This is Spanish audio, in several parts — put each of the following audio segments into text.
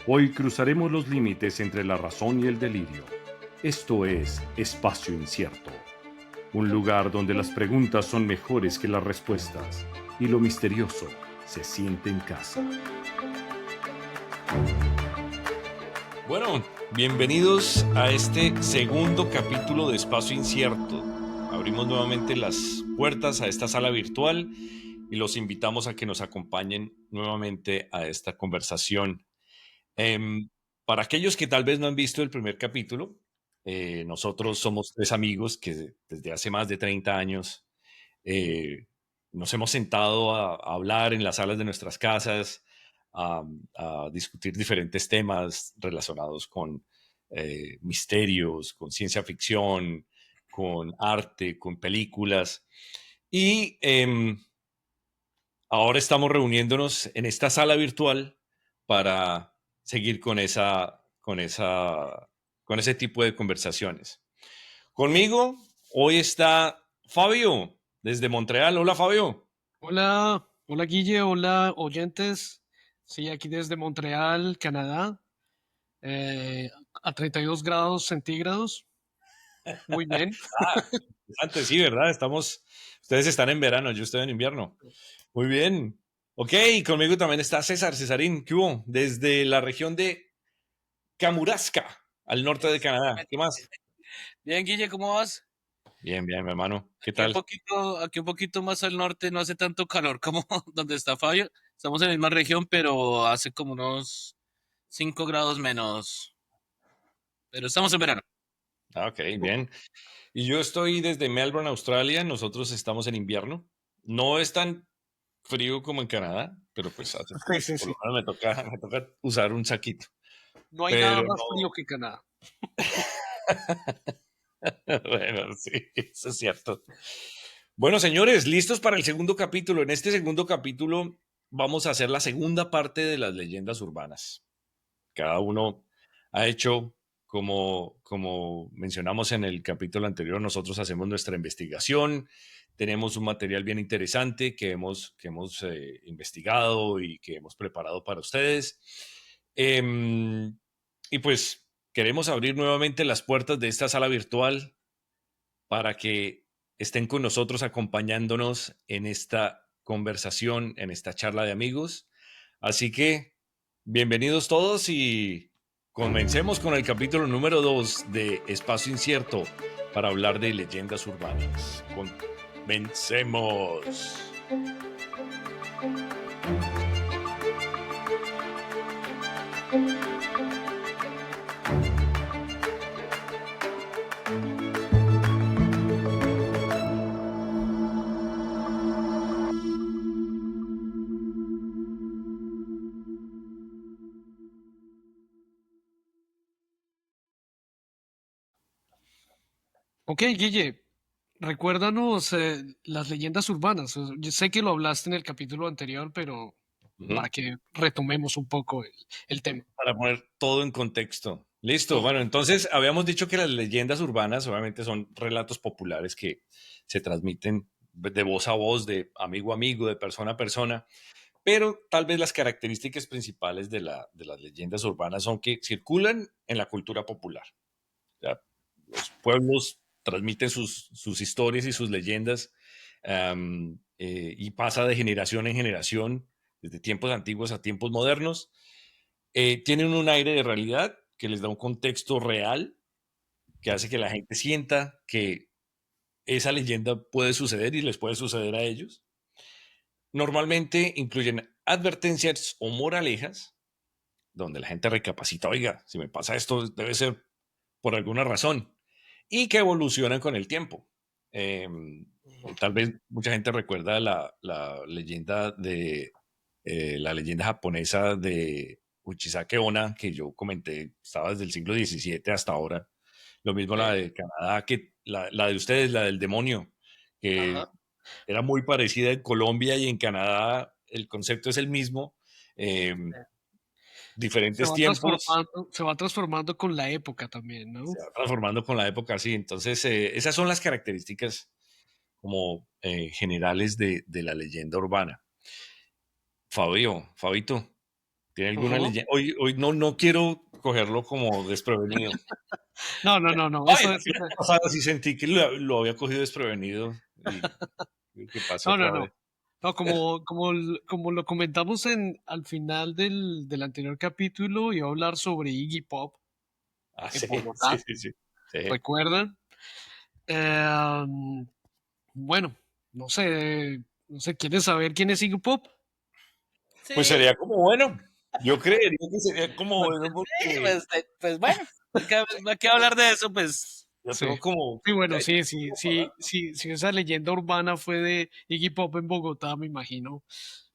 Hoy cruzaremos los límites entre la razón y el delirio. Esto es Espacio Incierto, un lugar donde las preguntas son mejores que las respuestas y lo misterioso se siente en casa. Bueno, bienvenidos a este segundo capítulo de Espacio Incierto. Abrimos nuevamente las puertas a esta sala virtual y los invitamos a que nos acompañen nuevamente a esta conversación. Em, para aquellos que tal vez no han visto el primer capítulo, nosotros somos tres amigos que desde hace más de 30 años eh, nos hemos sentado a hablar en las salas de nuestras casas, a, a discutir diferentes temas relacionados con misterios, con ciencia ficción, con arte, con películas. Y ahora estamos reuniéndonos en esta sala virtual para seguir con ese tipo de conversaciones. Conmigo hoy está Fabio desde Montreal. Hola, Fabio. Hola, hola Guille, hola oyentes. Sí, aquí desde Montreal, Canadá, eh, a 32 grados centígrados. Muy bien. Ah, interesante, sí, ¿verdad? Ustedes están en verano, yo estoy en invierno. Muy bien. Ok, y conmigo también está Cesarín, ¿qué hubo? Desde la región de Kamouraska, al norte de Canadá. ¿Qué Exactamente. más? Bien, Guille, ¿cómo vas? Bien, bien, mi hermano. ¿Qué Aquí un tal? poquito, aquí un poquito más al norte no hace tanto calor como donde está Fabio. Estamos en la misma región, pero hace como unos 5 grados menos. Pero estamos en verano. Ah, ok, bien. Y yo estoy desde Melbourne, Australia. Nosotros estamos en invierno. No es tan frío como en Canadá, pero pues Sí, sí, por lo sí. menos me toca usar un saquito. No hay nada Pero más no. frío que Canadá. Bueno, sí, eso es cierto. Bueno, señores, listos para el segundo capítulo. En este segundo capítulo vamos a hacer la segunda parte de las leyendas urbanas. Cada uno ha hecho, como mencionamos en el capítulo anterior, nosotros hacemos nuestra investigación, tenemos un material bien interesante que hemos investigado y que hemos preparado para ustedes. Em, y pues queremos abrir nuevamente las puertas de esta sala virtual para que estén con nosotros acompañándonos en esta conversación, en esta charla de amigos. Así que bienvenidos todos y comencemos con el capítulo número 2 de Espacio Incierto para hablar de leyendas urbanas. Comencemos. Ok, Guille, recuérdanos las leyendas urbanas. Yo sé que lo hablaste en el capítulo anterior, pero Ujú. para que retomemos un poco el tema. Para poner todo en contexto. Listo. Ujú. Bueno, entonces habíamos dicho que las leyendas urbanas obviamente son relatos populares que se transmiten de voz a voz, de amigo a amigo, de persona a persona, pero tal vez las características principales de las leyendas urbanas son que circulan en la cultura popular. O sea, los pueblos transmiten sus historias y sus leyendas y pasa de generación en generación, desde tiempos antiguos a tiempos modernos. Tienen un aire de realidad que les da un contexto real que hace que la gente sienta que esa leyenda puede suceder y les puede suceder a ellos. Normalmente incluyen advertencias o moralejas donde la gente recapacita, oiga, si me pasa esto debe ser por alguna razón y que evolucionan con el tiempo. Eh, Tal vez mucha gente recuerda la leyenda la leyenda japonesa de Uchisake Onna, que yo comenté, estaba desde el siglo XVII hasta ahora. Lo mismo la Sí. de Canadá, la de ustedes, la del demonio, que Ajá. era muy parecida en Colombia y en Canadá. El concepto es el mismo. eh, Diferentes tiempos, Se va transformando con la época también, ¿no? se va transformando con la época, sí. Entonces, esas son las características como generales de la leyenda urbana. Fabito, ¿Tiene alguna Ujú. leyenda? Hoy no quiero cogerlo como desprevenido. No. Ay, la semana pasada sí sentí que lo había cogido desprevenido y creo que pasa No, no, otra no. vez. No, como lo comentamos al final del anterior capítulo, iba a hablar sobre Iggy Pop Ah, en sí, sí, Bogotá, sí, sí. Sí. ¿recuerdan? Em, bueno, no sé, ¿quieres saber quién es Iggy Pop? Pues Sí, sería como bueno. Yo creería que sería como Bueno, bueno sí, porque pues bueno, hay que hablar de eso, pues. yo sí. tengo como... Sí, bueno, Ay, sí, esa leyenda urbana fue de Iggy Pop en Bogotá, me imagino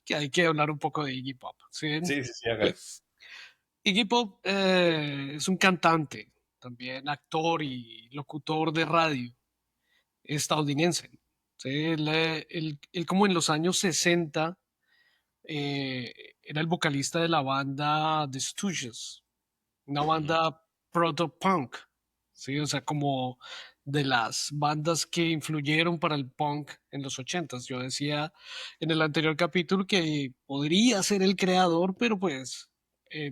que hay que hablar un poco de Iggy Pop, ¿sí? sí, sí, sí, hágale. Pues Iggy Pop es un cantante, también actor y locutor de radio estadounidense. ¿Sí? Él como en los años 60 era el vocalista de la banda The Stooges, una Ujú. banda proto-punk, ¿sí? O sea, como de las bandas que influyeron para el punk en los 80s. Yo decía en el anterior capítulo que podría ser el creador, pero pues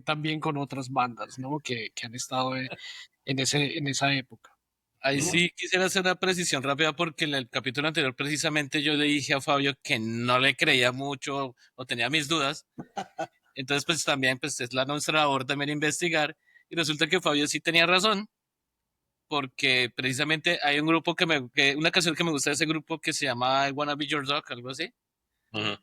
también con otras bandas, ¿no? Que han estado en esa época. Ahí ¿No? sí quisiera hacer una precisión rápida porque en el capítulo anterior precisamente yo le dije a Fabio que no le creía mucho o tenía mis dudas. Entonces pues también pues es la nuestra labor también investigar y resulta que Fabio sí tenía razón porque precisamente hay un grupo una canción que me gusta de ese grupo que se llama I Wanna Be Your Dog, algo así. Ujú.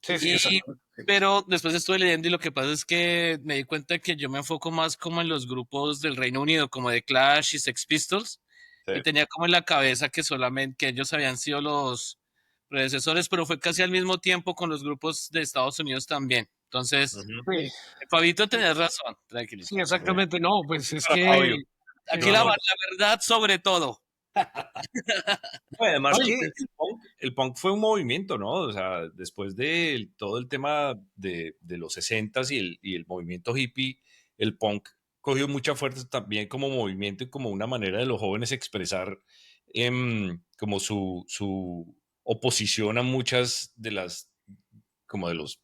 Sí, Y, exacto. pero después estuve leyendo y lo que pasa es que me di cuenta que yo me enfoco más como en los grupos del Reino Unido, como The Clash y Sex Pistols, Sí. y tenía como en la cabeza que solamente que ellos habían sido los predecesores, pero fue casi al mismo tiempo con los grupos de Estados Unidos también. Entonces, Ujú. Sí, Fabito, tenés razón, sí, tranquilito. Sí. exactamente. No, pues es Para que Fabio. Aquí No, eh, no. la verdad sobre todo. No, además ay, que el punk fue un movimiento, ¿no? O sea, después de todo el tema de los 60s y el movimiento hippie, el punk cogió mucha fuerza también como movimiento y como una manera de los jóvenes expresar como su oposición a muchas de las, como de los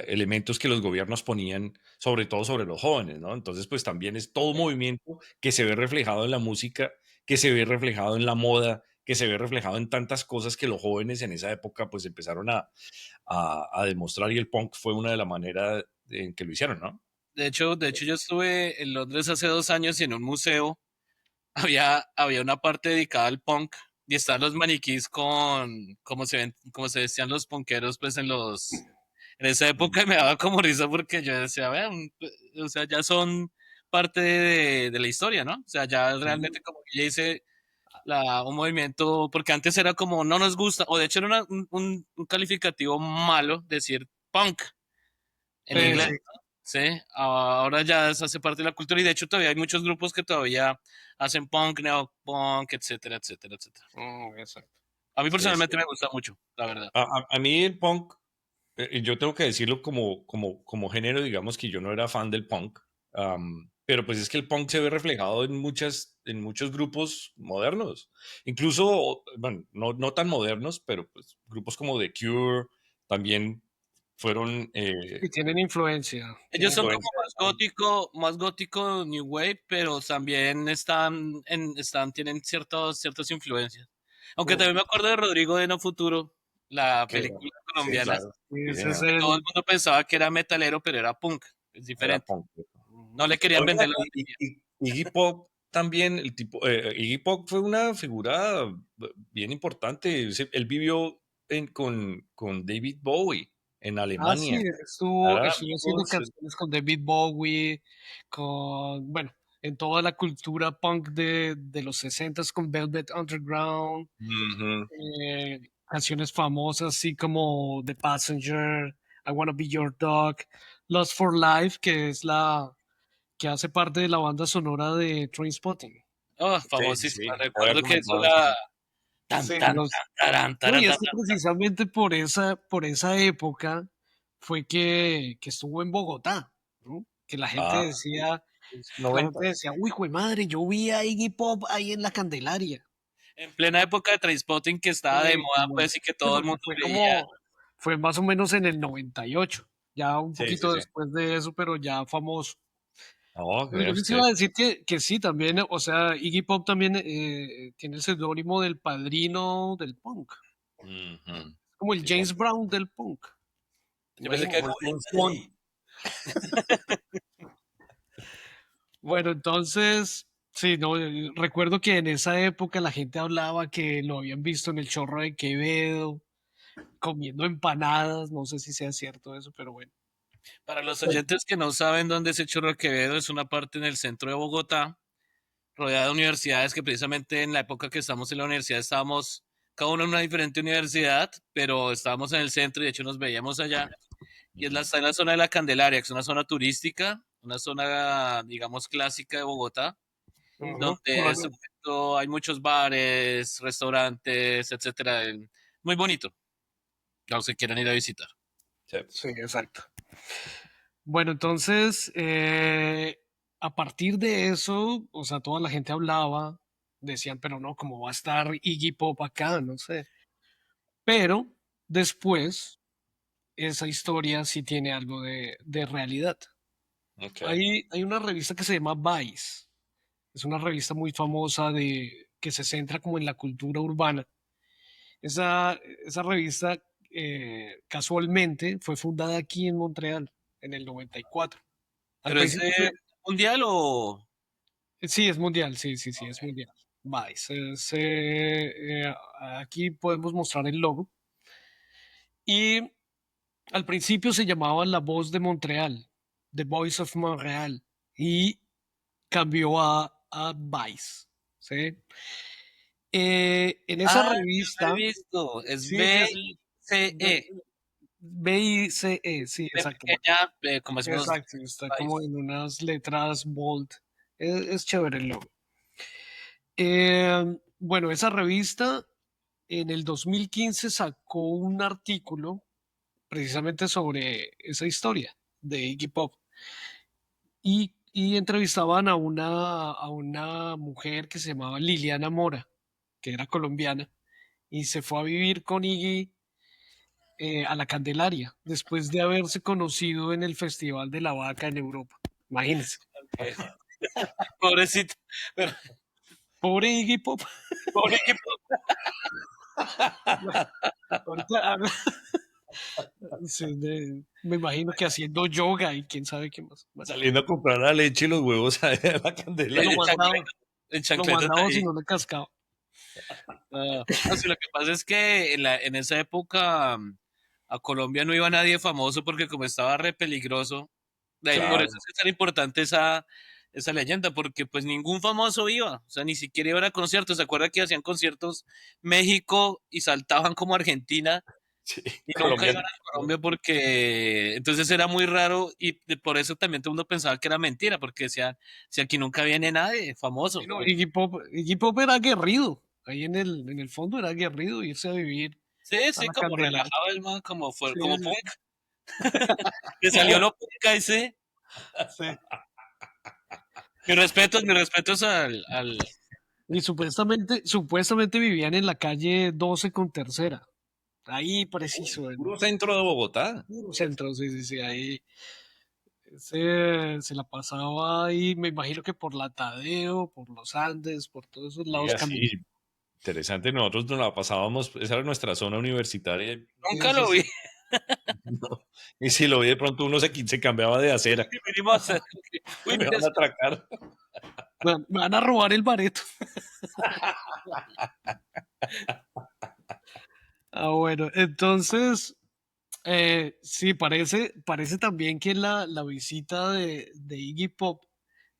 elementos que los gobiernos ponían, sobre todo sobre los jóvenes, ¿no? Entonces, pues también es todo un movimiento que se ve reflejado en la música, que se ve reflejado en la moda, que se ve reflejado en tantas cosas que los jóvenes en esa época pues empezaron a demostrar y el punk fue una de las maneras en que lo hicieron, ¿no? De hecho, yo estuve en Londres hace 2 años y en un museo había una parte dedicada al punk y están los maniquís con cómo se vestían los punkeros pues en esa Mm. época y me daba como risa porque yo decía, vean, o sea, ya son parte de la historia, ¿no? O sea, ya realmente como que ya hice un movimiento, porque antes era como no nos gusta, o de hecho era un calificativo malo decir punk en inglés, sí. ¿no? Sí, ahora ya hace parte de la cultura y de hecho todavía hay muchos grupos que todavía hacen punk, neopunk, etcétera, etcétera, etcétera. Exacto. A mí Sí, sí. personalmente me gusta mucho, la verdad. A mí el punk, yo tengo que decirlo como género, digamos que yo no era fan del punk, pero pues es que el punk se ve reflejado en muchos grupos modernos, incluso, bueno, no tan modernos, pero pues grupos como The Cure también fueron Y tienen influencia. Ellos Tienen son como influencia. más gótico New Wave, pero también tienen ciertas influencias. Aunque Mm, también me acuerdo de Rodrigo de No Futuro, la Que, película sí, colombiana, claro, y sí, ese es señor, que todo el el. mundo pensaba que era metalero, pero era punk, es era diferente. punk. No le querían Oiga, vender la Iggy Pop también, Iggy Pop fue una figura bien importante. Él vivió con David Bowie en Ah, sí, Alemania. Era estuvo haciendo amigos, canciones con David Bowie, bueno, en toda la cultura punk de los 60 con Velvet Underground, ujú. canciones famosas así como The Passenger, I Wanna Be Your Dog, Lost for Life, que hace parte de la banda sonora de Trainspotting. Oh, Sí, sí, famosísima. sí. Había Recuerdo que eso comentado eso. era tan, Sí, tan, tan, tarán, no, tarán, y tan, es que precisamente por esa época fue que estuvo en Bogotá, ¿no? Que la gente Ah, decía, la gente 90. decía, uy, jue madre, yo vi a Iggy Pop ahí en la Candelaria. en plena época de Trainspotting que estaba de moda, pues, y que Sí, todo el porque mundo veía. fue más o menos en el 98. ya un Sí, sí, poquito sí. después de eso, pero ya famoso. No, Pero vea yo les usted. iba a decir que sí, también, o sea, Iggy Pop también tiene el seudónimo del padrino del punk, Ujú. como el Sí, James Brown del punk. Yo pensé que Imagínate. como el James Bond. Bueno, entonces, sí, no, recuerdo que en esa época la gente hablaba que lo habían visto en el Chorro de Quevedo, comiendo empanadas, no sé si sea cierto eso, pero bueno. para los oyentes que no saben dónde es el Chorro Quevedo, es una parte en el centro de Bogotá, rodeada de universidades que precisamente en la época que estamos en la universidad estábamos cada uno en una diferente universidad, pero estábamos en el centro y de hecho nos veíamos allá. Y Ujú. está en la zona de la Candelaria, que es una zona turística, una zona, digamos, clásica de Bogotá, Ujú, donde en este correcto. momento hay muchos bares, restaurantes, etcétera. Muy bonito, los que quieran ir a visitar. Sí. Sí, exacto. Bueno, entonces, a partir de eso, o sea, toda la gente hablaba, decían, pero no, ¿cómo va a estar Iggy Pop acá? No sé. Pero después, esa historia sí tiene algo de realidad. Ok. Hay una revista que se llama Vice. Es una revista muy famosa que se centra como en la cultura urbana. Esa revista casualmente fue fundada aquí en Montreal en el 94. Al ¿Pero es principio mundial o...? sí, es mundial, sí, sí, sí, es mundial. Vice. Aquí podemos mostrar el logo. Y al principio se llamaba La Voz de Montreal, The Voice of Montreal, y cambió a Vice, ¿sí? En esa Ah, yo lo he revista, visto. Es sí, sí, es B- BICE. BICE, sí, B exacto. pequeña, como decimos, Exacto, está como país. en unas letras bold. Es chévere el logo. Bueno, esa revista en el 2015 sacó un artículo precisamente sobre esa historia de Iggy Pop y entrevistaban a una mujer que se llamaba Liliana Mora, que era colombiana, y se fue a vivir con Iggy a la Candelaria después de haberse conocido en el Festival de la Vaca en Europa. Imagínense. Pobrecito. Pero, Pobre Iggy Pop. pobre equipo. Ahorita habla- sí, me imagino que haciendo yoga y quién sabe qué más. Bueno, Saliendo a comprar la leche y los huevos a la candela. lo En mandaba, chancletas, en lo chancletas mandaba si ahí. no le cascaba. Ah, no, sí, lo que pasa es que en esa época a Colombia no iba nadie famoso porque como estaba re peligroso, de ahí por Sí, Claro. eso es tan importante esa leyenda, porque pues ningún famoso iba, o sea, ni siquiera iban a conciertos. ¿Se acuerda que hacían conciertos México y saltaban como Argentina Sí, y nunca Colombia. iban a Colombia porque entonces era muy raro y por eso también todo el mundo pensaba que era mentira, porque decían, si aquí nunca viene nadie sí, famoso. no, Iggy Pop era aguerrido. Ahí en el fondo era aguerrido irse a vivir Sí, a sí, la como Candelaria. relajado el man, como, Sí, como sí, punk. Le salió lo punk a ese. sí. Mis respetos Y supuestamente vivían en la calle 12 con tercera. Ahí preciso, Puro en centro de Bogotá. puro centro, sí, sí, sí. Ahí se la pasaba ahí, me imagino que por la Tadeo, por los Andes, por todos esos Y lados así, caminando. interesante. Nosotros nos la pasábamos, esa era nuestra zona universitaria. Sí, nunca sí, lo sí. vi. No. Y si lo vi de pronto uno se cambiaba de acera. Y vinimos a- Uy, Me mira, van a atracar. Me van a robar el bareto. Ah, bueno, entonces, sí, parece también que la visita de Iggy Pop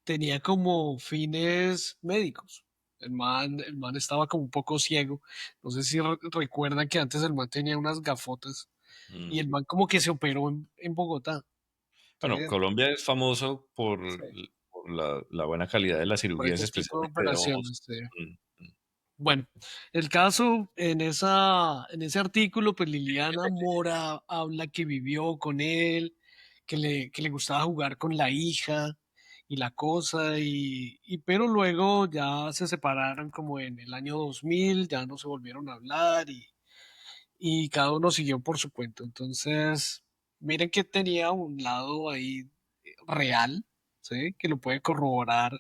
tenía como fines médicos. El man estaba como un poco ciego. No sé si recuerdan que antes el man tenía unas gafotas y Mm. el man como que se operó en Bogotá. ¿Sí? Bueno, Colombia es famoso Sí, por la buena calidad de las por cirugías, ese tipo de especialmente de ojos. operaciones. Sí. Mm, mm. Bueno, el caso en ese artículo, pues Liliana Mora habla que vivió con él, que le gustaba jugar con la hija y la cosa, pero luego ya se separaron como en el año 2000, ya no se volvieron a hablar y cada uno siguió por su cuenta. Entonces, miren que tenía un lado ahí real, ¿sí? Que lo puede corroborar.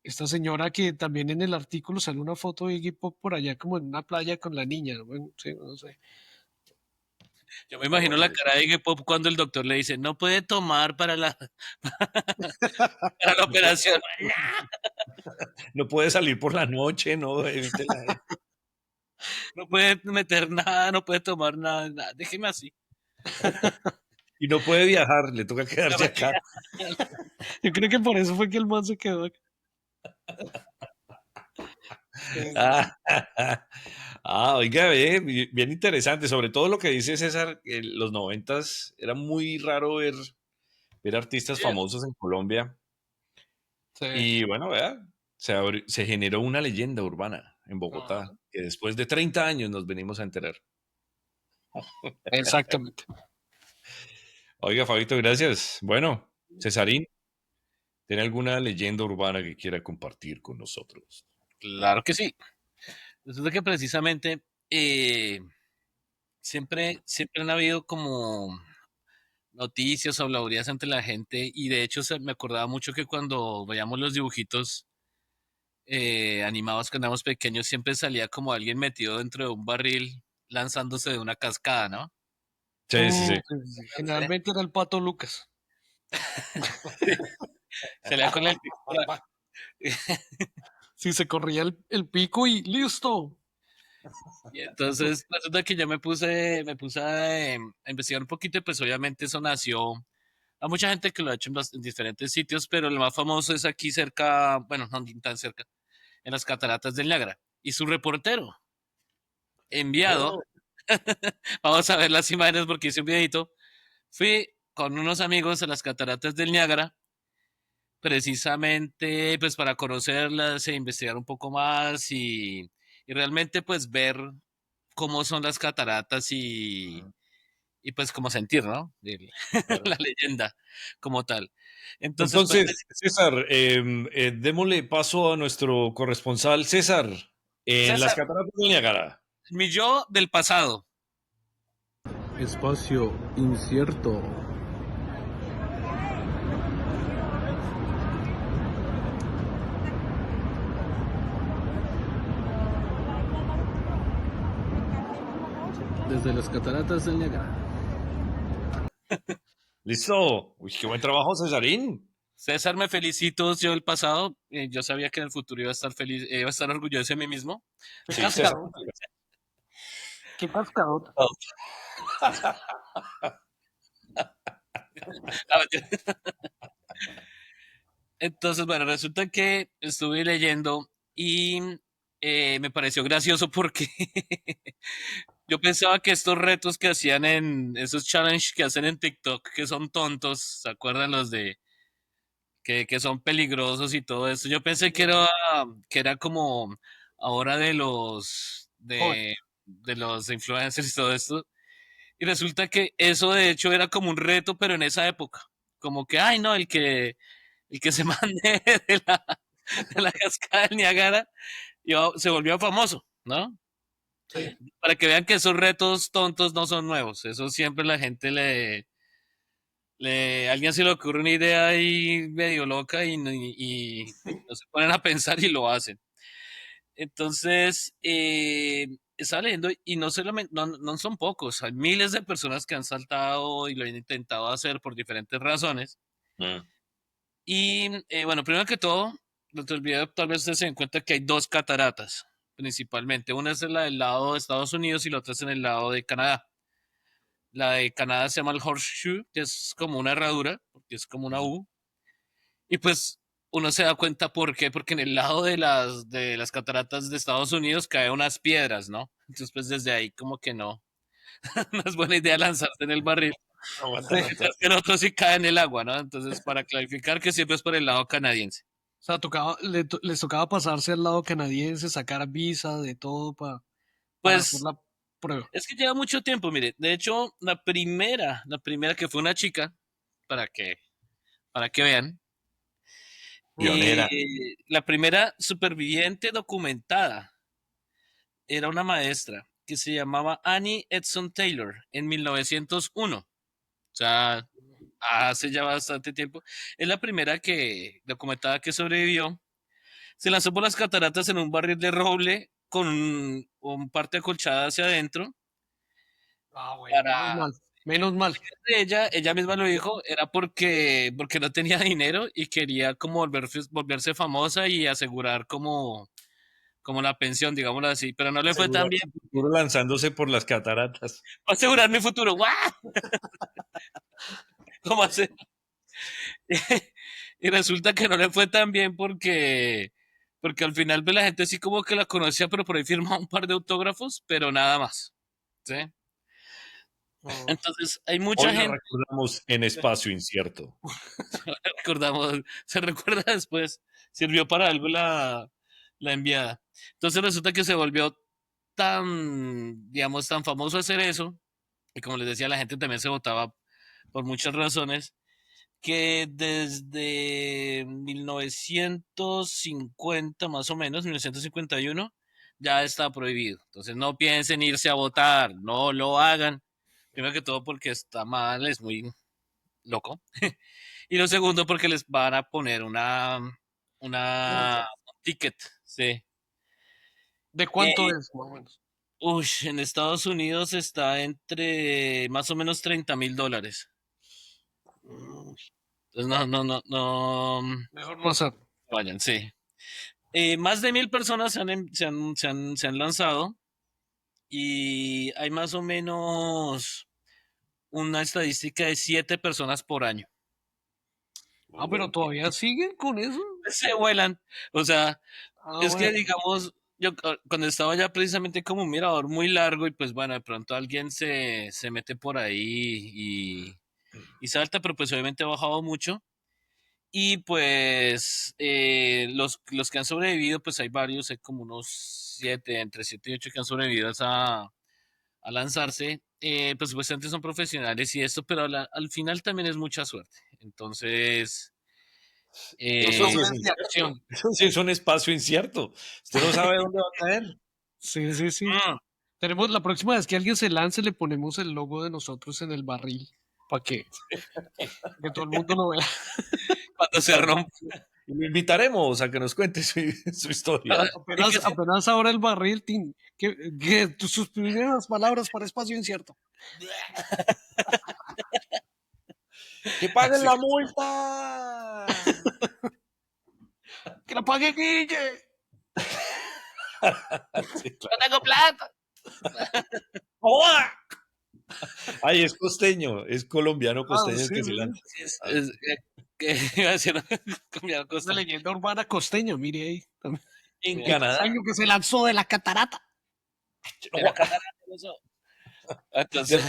Esta señora que también en el artículo sale una foto de Iggy Pop por allá como en una playa con la niña, ¿no? Bueno, sí, no sé. Yo me imagino la cara de Iggy Pop cuando el doctor le dice, no puede tomar para la, para la operación. No puede salir por la noche, no, evítela. No puede meter nada, no puede tomar nada, nada. Déjeme así. Y no puede viajar, le toca No quedarse me acá. Yo creo que por eso fue que el man se quedó acá. Ah, oiga, bien interesante, sobre todo lo que dice César, los 90s era muy raro ver artistas Sí, famosos en Colombia Sí, y bueno, vea, se generó una leyenda urbana en Bogotá ajá, que después de 30 años nos venimos a enterar. exactamente. Oiga, Fabito, gracias. Bueno, Cesarín, ¿tiene alguna leyenda urbana que quiera compartir con nosotros? claro que sí. Resulta que precisamente siempre han habido como noticias o habladurías entre la gente y de hecho me acordaba mucho que cuando veíamos los dibujitos animados cuando éramos pequeños siempre salía como alguien metido dentro de un barril lanzándose de una cascada, ¿no? Sí, sí, sí. Sí, sí, sí. Generalmente era el Pato Lucas. Salía con el pico por ahí. Sí, se corría el pico y listo. Y entonces resulta que yo me puse a investigar un poquito y pues obviamente eso nació. Hay mucha gente que lo ha hecho en diferentes sitios, pero el más famoso es aquí cerca, bueno, no ni tan cerca, en las cataratas del Niágara. Y su reportero enviado, Oh, vamos a ver las imágenes porque hice un videito, fui con unos amigos a las cataratas del Niágara, precisamente pues para conocerlas e investigar un poco más y realmente pues ver cómo son las cataratas y pues como sentir, ¿no? claro. La leyenda como tal. Entonces, pues Entonces, César, démosle paso a nuestro corresponsal César en las César, cataratas del Niágara. mi yo del pasado. Espacio incierto. Desde las cataratas del Niágara. Listo. Uy, qué buen trabajo, Cesarín. César, me felicito, yo del pasado. Yo sabía que en el futuro iba a estar feliz, iba a estar orgulloso de mí mismo. Qué Sí, César. cascadón, qué cascadón. Entonces, bueno, resulta que estuve leyendo y me pareció gracioso porque yo pensaba que estos retos que hacían en esos challenges que hacen en TikTok, que son tontos, ¿se acuerdan los de que son peligrosos y todo eso? Yo pensé que era como ahora Joder. de los influencers y todo esto. Y resulta que eso de hecho era como un reto, pero en esa época. Como que, ay, no, el que se mande de la cascada del Niágara se volvió famoso, ¿no? Sí. Para que vean que esos retos tontos no son nuevos. Eso siempre la gente alguien se le ocurre una idea ahí medio loca y no se ponen a pensar y lo hacen. Entonces, estaba leyendo y no solamente, no son pocos, hay miles de personas que han saltado y lo han intentado hacer por diferentes razones. Mm. Y bueno, primero que todo, no te olvides, tal vez ustedes se den cuenta que hay dos cataratas, principalmente. Una es la del lado de Estados Unidos y la otra es en el lado de Canadá. La de Canadá se llama el Horseshoe, que es como una herradura, porque es como una U. Y pues uno se da cuenta por qué, porque en el lado de las cataratas de Estados Unidos caen unas piedras, ¿no? Entonces pues desde ahí como que no, no es buena idea lanzarse en el barril. Aguanta, aguanta. Mientras que el otro sí cae en el agua, ¿no? Entonces para clarificar que siempre es por el lado canadiense. O sea, les tocaba pasarse al lado canadiense, sacar visa, de todo para hacer Pues la prueba. es que lleva mucho tiempo, mire. De hecho, la primera que fue una chica, para que, para que vean, Pionera. la primera superviviente documentada era una maestra que se llamaba Annie Edson Taylor en 1901. O sea, hace ya bastante tiempo. Es la primera que documentada que sobrevivió. Se lanzó por las cataratas en un barril de roble con un parte acolchada hacia adentro. Ah, bueno, Para menos mal. Menos mal. ella misma lo dijo, era porque no tenía dinero y quería como volverse famosa y asegurar como la pensión, digámoslo así, pero no le fue tan Asegurar bien. su futuro lanzándose por las cataratas. Asegurar mi futuro, ¡guau! ¿Cómo hace? Y resulta que no le fue tan bien porque al final pues, la gente sí como que la conocía, pero por ahí firmaba un par de autógrafos, pero nada más. ¿Sí? Entonces hay mucha Hoy la gente, recordamos en Espacio Incierto. recordamos, se recuerda después, sirvió para algo la enviada. Entonces resulta que se volvió tan, digamos, tan famoso hacer eso, y como les decía, la gente también se votaba por muchas razones, que desde 1950 más o menos, 1951, ya está prohibido. Entonces no piensen irse a votar, no lo hagan. Primero que todo porque está mal, es muy loco. Y lo segundo porque les van a poner un ticket, sí. ¿De cuánto Eh, es, más o menos? en Estados Unidos está entre más o menos $30,000. Entonces no Mejor no hacer. vayan, sí. Más de 1.000 personas se han lanzado y hay más o menos una estadística de 7 personas por año. Ah, pero todavía siguen con eso. Se vuelan. O sea, Ah, es que bueno. digamos, yo cuando estaba ya precisamente como un mirador muy largo y pues bueno, de pronto alguien se mete por ahí y salta, pero pues obviamente ha bajado mucho. Y pues los que han sobrevivido, pues hay varios, hay como unos 7, entre 7 y 8 que han sobrevivido a lanzarse. Pues supuestamente son profesionales y esto, pero al final también es mucha suerte. Entonces, Eso sí eh, es Hombres de incierto. acción. Eso sí es un espacio incierto. Usted no sabe dónde va a caer. Sí, sí, sí. mm, Tenemos la próxima vez que alguien se lance, le ponemos el logo de nosotros en el barril para que todo el mundo lo vea. cuando se rompe. Y lo invitaremos a que nos cuente su historia. Y que Apenas ahora el barril, sus primeras palabras para espacio incierto. ¡Que paguen la multa! ¡Que la pague Guille! Sí, no claro. tengo plata. ¡Joda! Ay, es costeño, es colombiano Ah, costeño el sí, que se sí. lanza. Sí, Ah, que iba a decir, cambiar Una costa. leyenda urbana costeño, mire ahí. en El Canadá. año que se lanzó de la catarata. De la catarata del oso. Entonces,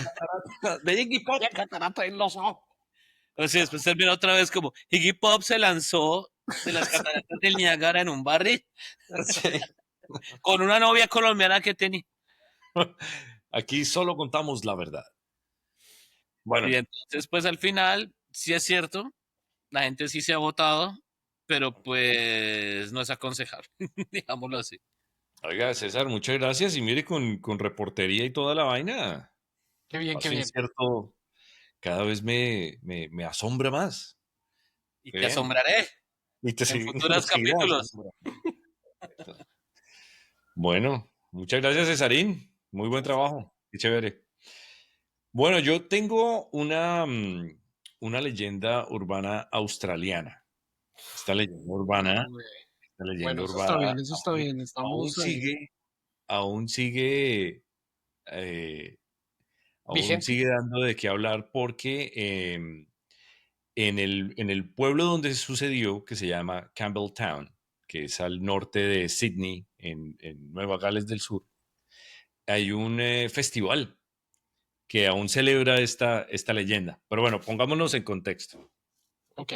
De Iggy Pop. La catarata en los ojos. así después termina otra vez como Iggy Pop se lanzó de las cataratas del Niágara en un barril Sí. con una novia colombiana que tenía. Aquí solo contamos la verdad. Bueno, Y entonces, pues al final, sí es cierto, la gente sí se ha votado, pero pues no es aconsejable, digámoslo así. oiga, César, muchas gracias. Y mire, con reportería y toda la vaina, Qué bien, qué Espacio bien. Incierto cada vez me asombra más. Y Qué te bien. asombraré Y te en nos futuros seguirá capítulos. asombrando. Bueno, muchas gracias, Cesarín. Muy buen trabajo. Qué chévere. Bueno, yo tengo una leyenda urbana australiana. Esta leyenda urbana, esta leyenda Bueno, eso está urbana bien, eso está aún, bien. aún Estamos ahí. sigue, aún sigue, eh, aún Vigente. sigue dando de qué hablar porque en el pueblo donde sucedió, que se llama Campbelltown, que es al norte de Sydney, en Nueva Gales del Sur, hay un festival que aún celebra esta leyenda. Pero bueno, pongámonos en contexto. Ok.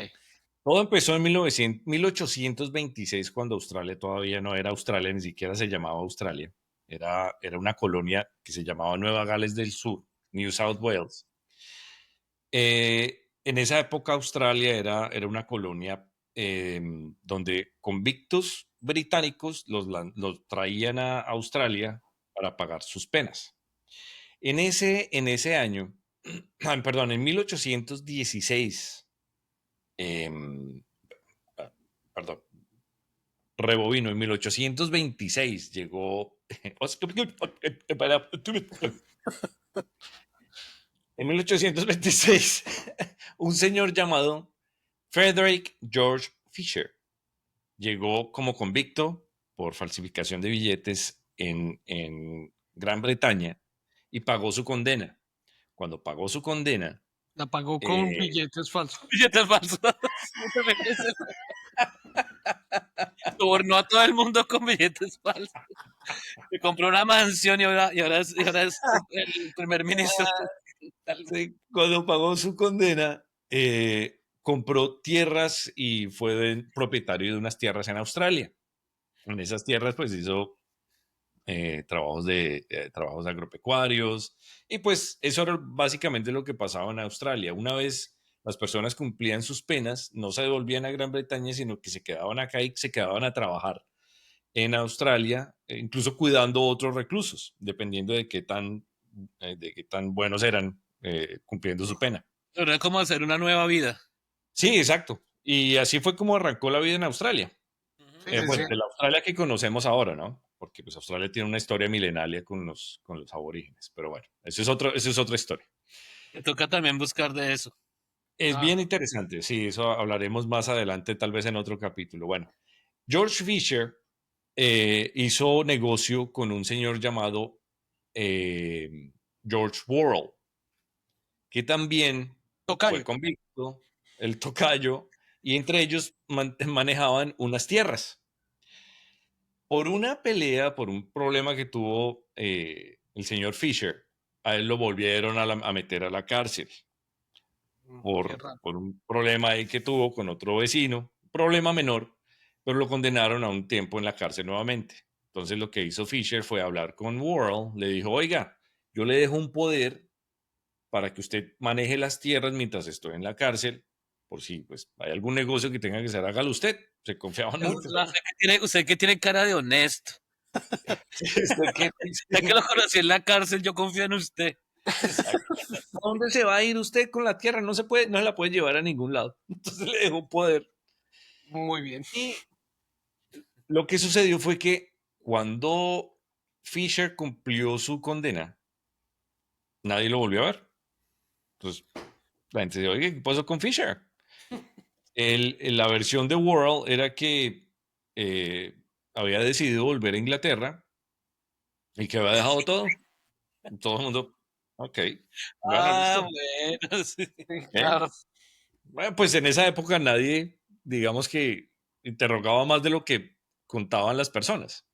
Todo empezó en 1826, cuando Australia todavía no era Australia, ni siquiera se llamaba Australia. Era una colonia que se llamaba Nueva Gales del Sur, New South Wales. En esa época Australia era una colonia donde convictos británicos los traían a Australia para pagar sus penas. En ese año, perdón, en 1816, perdón, rebobino, en 1826 llegó... En 1826, un señor llamado Frederick George Fisher llegó como convicto por falsificación de billetes en Gran Bretaña y pagó su condena. Cuando pagó su condena, La pagó con billetes falsos. Billetes falsos. Sobornó a todo el mundo con billetes falsos. Se compró una mansión y ahora es el primer ministro. sí, cuando pagó su condena, compró tierras y fue propietario de unas tierras en Australia. En esas tierras, pues hizo trabajos agropecuarios y pues eso era básicamente lo que pasaba en Australia. Una vez las personas cumplían sus penas, no se devolvían a Gran Bretaña, sino que se quedaban acá y se quedaban a trabajar en Australia, incluso cuidando otros reclusos, dependiendo de qué tan buenos eran cumpliendo su pena. Era como hacer una nueva vida. Sí, exacto. Y así fue como arrancó la vida en Australia. Sí, sí, Bueno, sí. de la Australia que conocemos ahora, ¿no? Porque pues Australia tiene una historia milenaria con los aborígenes. Pero bueno, eso es otra historia. Me toca también buscar de eso. Es Ah, bien interesante, sí, eso hablaremos más adelante, tal vez en otro capítulo. Bueno, George Fisher hizo negocio con un señor llamado George Worrell, que también fue tocayo. convicto, el tocayo, y entre ellos manejaban unas tierras. Por una pelea, por un problema que tuvo el señor Fisher, a él lo volvieron a meter a la cárcel Qué raro. por un problema ahí que tuvo con otro vecino, problema menor, pero lo condenaron a un tiempo en la cárcel nuevamente. Entonces lo que hizo Fisher fue hablar con Worrell, le dijo, oiga, yo le dejo un poder para que usted maneje las tierras mientras estoy en la cárcel, por si pues hay algún negocio que tenga que hacer, hágalo usted. Se confiaban mucho. Usted que tiene cara de honesto. ¿Usted qué dice? Ya que lo conocí en la cárcel, yo confío en usted. ¿A dónde se va a ir usted con la tierra? No se puede, no se la puede llevar a ningún lado. Entonces le dejó poder. Muy bien. Y lo que sucedió fue que cuando Fisher cumplió su condena, nadie lo volvió a ver. Entonces la gente dice, oye, ¿qué pasó con Fisher? La versión de World era que había decidido volver a Inglaterra y que había dejado todo. Todo el mundo, ok, bueno, Ah, listo. bueno, sí. Sí, ¿Eh? claro. Bueno, pues en esa época nadie, digamos que interrogaba más de lo que contaban las personas.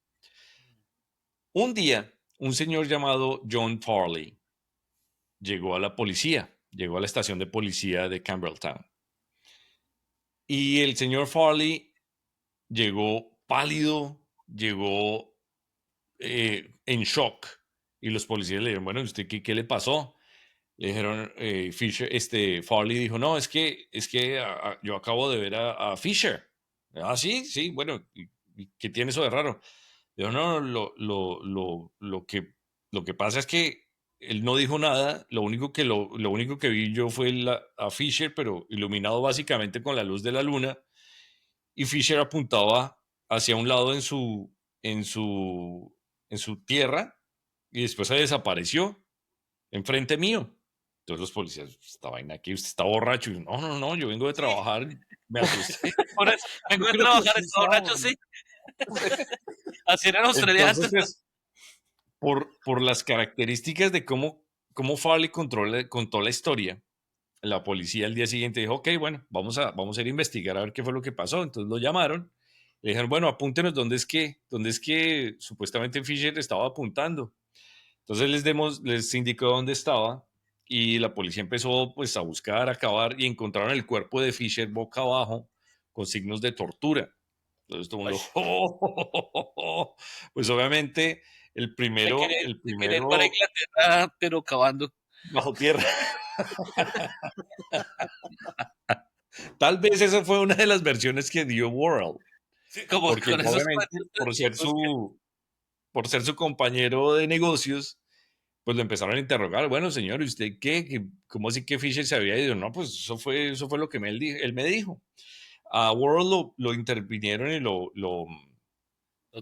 Un día, un señor llamado John Farley llegó a la policía, llegó a la estación de policía de Campbelltown. Y el señor Farley llegó pálido, llegó en shock. Y los policías le dijeron, bueno, ¿usted qué le pasó? Le dijeron, Fisher, Farley dijo, no, es que yo acabo de ver a Fisher. Ah, sí, sí, bueno, ¿y qué tiene eso de raro? Dijo, no, lo que pasa es que él no dijo nada, lo único que vi yo fue a Fisher, pero iluminado básicamente con la luz de la luna, y Fisher apuntaba hacia un lado en su, en su tierra, y después se desapareció enfrente mío. Entonces los policías, esta vaina aquí, usted está borracho. Y, no, yo vengo de trabajar, me asusté. Por eso, vengo Yo de creo que trabajar, sí estoy estaba borracho, sí. Así eran australianos. Entonces, pues, por las características de cómo Farley contó la historia, la policía al día siguiente dijo, ok, bueno, vamos a ir a investigar a ver qué fue lo que pasó. Entonces lo llamaron, le dijeron, bueno, apúntenos dónde es que supuestamente Fisher estaba apuntando. Entonces les indicó dónde estaba y la policía empezó pues a buscar, a cavar y encontraron el cuerpo de Fisher boca abajo con signos de tortura. Entonces todo el mundo, pues obviamente el Se quiere ir para primero Inglaterra, pero cavando. bajo tierra. Tal vez esa fue una de las versiones que dio World, Sí, como porque con esos obviamente cuentos de chicos por ser su compañero de negocios, pues lo empezaron a interrogar. Bueno, señor, ¿y usted qué? ¿Cómo así que Fisher se había ido? No, pues eso fue lo que él me dijo. A World lo intervinieron y Lo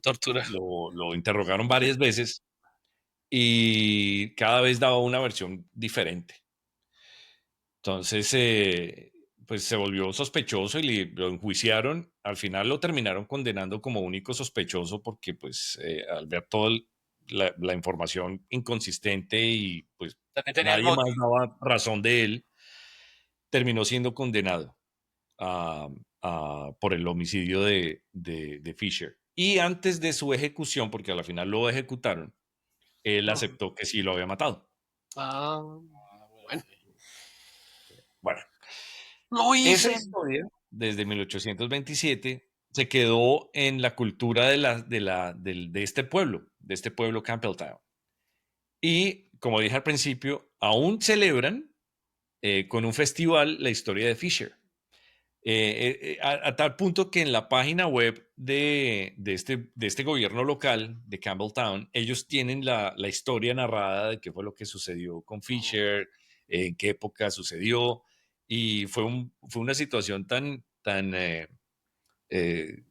tortura. lo interrogaron varias veces y cada vez daba una versión diferente. Entonces, pues se volvió sospechoso y lo enjuiciaron. Al final lo terminaron condenando como único sospechoso porque, pues, al ver toda la información inconsistente y, pues, También tenía el nadie más mote. daba razón de él, terminó siendo condenado ah, por el homicidio de Fisher. Y antes de su ejecución, porque a la final lo ejecutaron, él Ujú. aceptó que sí lo había matado. Ah, Ah, bueno, bueno. sí. Bueno, Lo esa hice. historia, desde 1827, se quedó en la cultura de este pueblo Campbelltown. Y, como dije al principio, aún celebran con un festival la historia de Fisher. A tal punto que en la página web de este gobierno local de Campbelltown, ellos tienen la historia narrada de qué fue lo que sucedió con Fisher, en qué época sucedió, y fue una situación eh,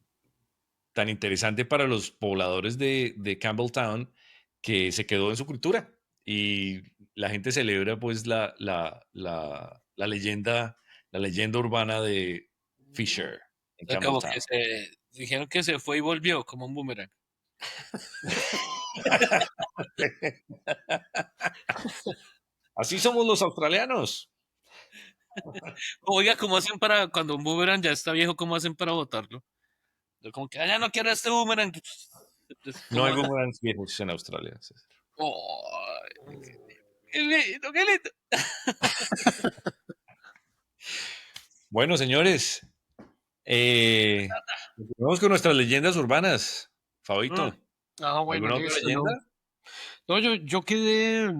tan interesante para los pobladores de Campbelltown que se quedó en su cultura y la gente celebra pues la leyenda urbana de Fisher en O sea, como que Campbelltown. se dijeron que se fue y volvió como un boomerang. Así somos los australianos. Oiga, ¿cómo hacen para cuando un boomerang ya está viejo, cómo hacen para botarlo? Yo como que, ya no quiero este boomerang. Entonces, No ¿cómo hay hacen? boomerangs viejos en Australia. César. Ay, qué lindo, qué lindo. Bueno, señores, continuamos con nuestras leyendas urbanas. Mm, Fabito, Ah, bueno, ¿alguna otra listo, leyenda? no. No, yo quedé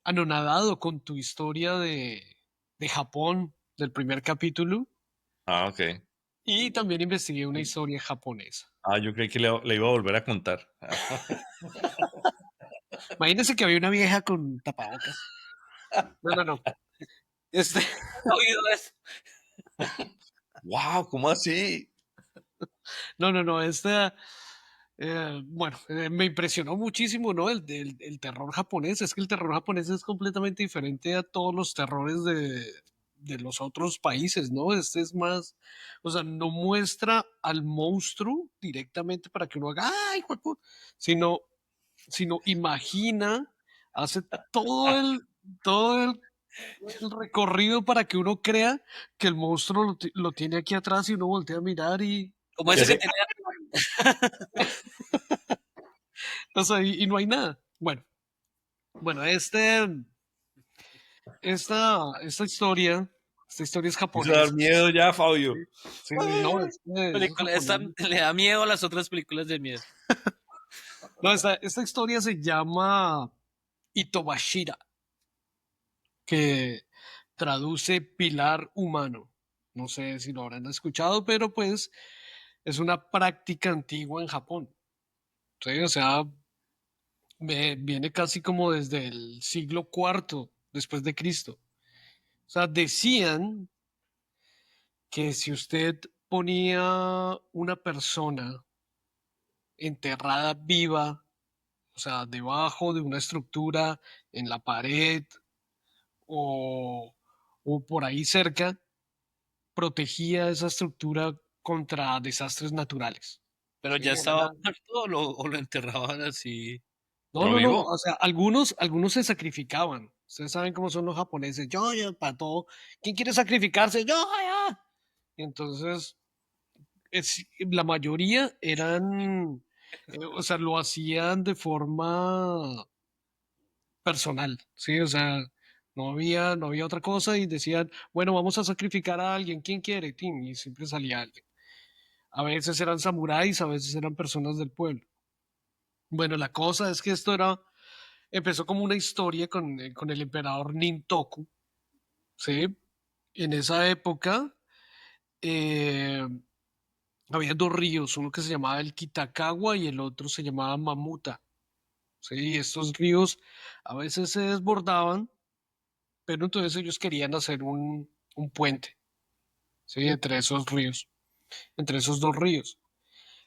anonadado con tu historia de Japón, del primer capítulo, Ah, ok. y también investigué una historia japonesa. Ah, yo creí que le iba a volver a contar. Imagínense que había una vieja con tapabocas. No, no, no. Este, he oído eso. Wow, ¿cómo así? no, no, no. Bueno, me impresionó muchísimo, ¿no? El terror japonés. Es que el terror japonés es completamente diferente a todos los terrores de los otros países, ¿no? Este es más, o sea, no muestra al monstruo directamente para que uno haga, ¡ay, juepu! Sino, sino imagina, hace todo el recorrido para que uno crea que el monstruo lo tiene aquí atrás y uno voltea a mirar y, Como Y ese que hace, tenía. o sea, y no hay nada. Bueno, bueno, esta historia es quiso dar japonesa. miedo ya, Fabio. Sí, no, es Película, esta japonesa. le da miedo a las otras películas de miedo. No, esta historia se llama Itobashira, que traduce pilar humano. No sé si lo habrán escuchado, pero pues es una práctica antigua en Japón. Sí, o sea, viene casi como desde el siglo cuarto después de Cristo. O sea, decían que si usted ponía una persona enterrada viva, o sea, debajo de una estructura en la pared o, o por ahí cerca, protegía esa estructura contra desastres naturales. Pero Sí, ya estaba muerto o lo enterraban así. no, ¿No no, no, vivo? o sea, algunos se sacrificaban. Ustedes saben cómo son los japoneses. Yo, para todo. ¿Quién quiere sacrificarse? Yo, ya. Y entonces, la mayoría eran, o sea, lo hacían de forma personal, ¿sí? O sea, no había otra cosa y decían, bueno, vamos a sacrificar a alguien, ¿quién quiere? Tin, y siempre salía alguien. A veces eran samuráis, a veces eran personas del pueblo. Bueno, la cosa es que empezó como una historia con el emperador Nintoku, ¿sí? En esa época eh, había dos ríos, uno que se llamaba el Kitakawa y el otro se llamaba Mamuta. ¿sí? Estos ríos a veces se desbordaban, pero entonces ellos querían hacer un puente, ¿sí? Entre esos ríos, entre esos dos ríos.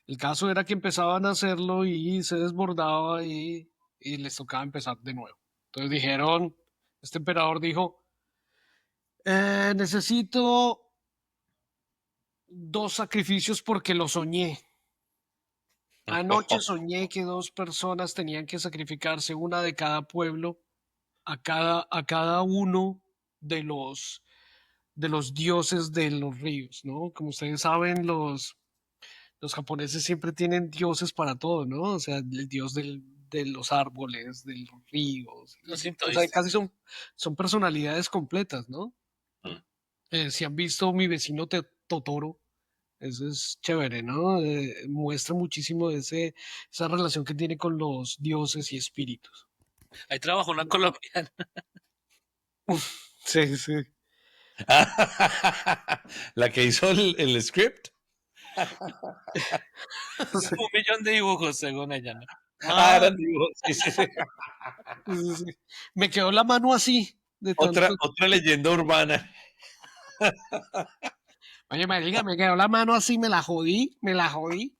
El caso era que empezaban a hacerlo y se desbordaba y les tocaba empezar de nuevo. Entonces dijeron, este emperador dijo, necesito 2 sacrificios porque lo soñé. Anoche soñé que 2 personas tenían que sacrificarse, una de cada pueblo, a cada uno de los dioses de los ríos, ¿no? Como ustedes saben, los japoneses siempre tienen dioses para todo, ¿no? O sea, el dios de los árboles, de los ríos. Los O sea, sintoístas. casi son personalidades completas, ¿no? Mm. Si han visto Mi vecino Totoro, eso es chévere, ¿no? Muestra muchísimo de esa relación que tiene con los dioses y espíritus. Ahí trabajó una colombiana. Sí, sí. La que hizo el script. Sí. 1 millón de dibujos, según ella, ¿no? Ah, Eran dibujos, sí, sí, sí. sí, sí, sí. Me quedó la mano así, de tanto. Otra leyenda urbana. Oye, marica, me quedó la mano así, me la jodí, me la jodí.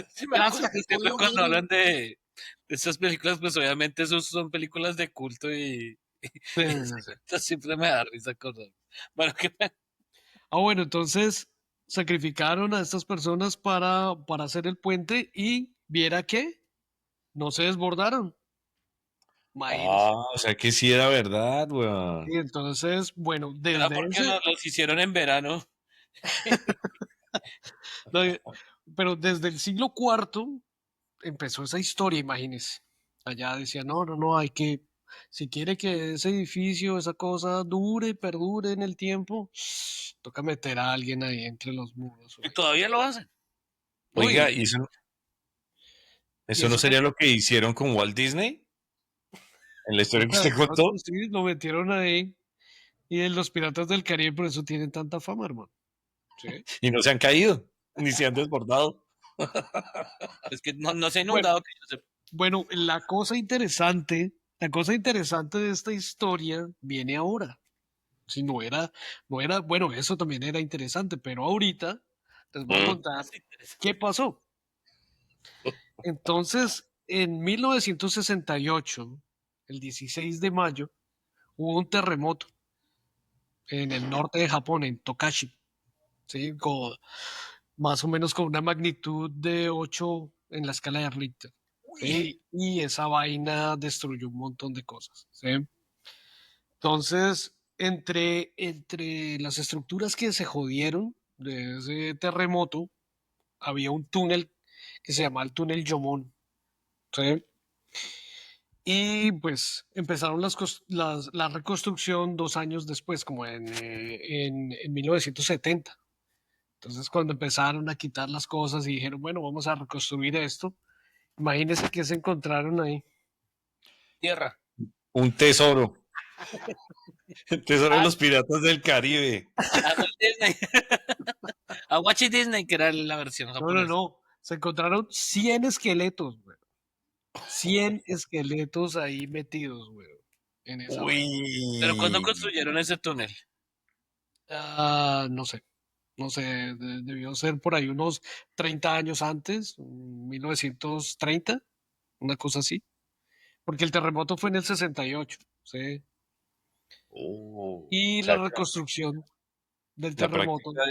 Sí, me acuerdo. Gracias, Siempre estudio cuando Ghibli. hablan de estas películas, pues obviamente esos son películas de culto y Sí, sí, sí. esto siempre me da risa acordar. Bueno, ¿qué tal? Bueno, entonces sacrificaron a estas personas para hacer el puente y viera que no se desbordaron. Imagínense. O sea que sí era verdad, weón. Y entonces, bueno, ¿Será desde porque ese, los hicieron en verano? no, pero desde el siglo IV empezó esa historia, imagínense. Allá decía, no, no, no, si quiere que ese edificio, esa cosa dure, perdure en el tiempo, toca meter a alguien ahí entre los muros. Y todavía lo hacen. Oiga, Uy, ¿y y eso no eso que, sería lo que hicieron con Walt Disney? En la historia que usted contó. sí, lo metieron ahí. Y en los Piratas del Caribe por eso tienen tanta fama, hermano. Sí. Y no se han caído, ni se han desbordado. Es que no se ha Bueno, inundado. Que yo sepa. bueno, la cosa interesante de esta historia viene ahora. Si no era, bueno, eso también era interesante, pero ahorita les voy a Mm. contar Más interesante. qué pasó. Entonces, en 1968, el 16 de mayo, hubo un terremoto en el norte de Japón, en Tokashi, ¿sí? Más o menos con una magnitud de 8 en la escala de Richter, ¿sí? Y esa vaina destruyó un montón de cosas, ¿sí? Entonces, entre las estructuras que se jodieron de ese terremoto, había un túnel que se llama el túnel Yomón, ¿sí? Y pues empezaron la reconstrucción 2 años después, como en 1970. Entonces, cuando empezaron a quitar las cosas y dijeron, bueno, vamos a reconstruir esto, imagínense que se encontraron ahí. Tierra. Un tesoro. El tesoro de Ah, los piratas del Caribe. a Walt Disney. A Watch Disney, que era la versión No, no, japonesa. no. Se encontraron 100 esqueletos, güey. 100 esqueletos ahí metidos, güey, en esa vaina. Pero cuando Uy. construyeron ese túnel, No sé, no sé, debió ser por ahí unos 30 años antes, 1930, una cosa así. Porque el terremoto fue en el 68, ¿sí? O Y la sea, reconstrucción del la terremoto, práctica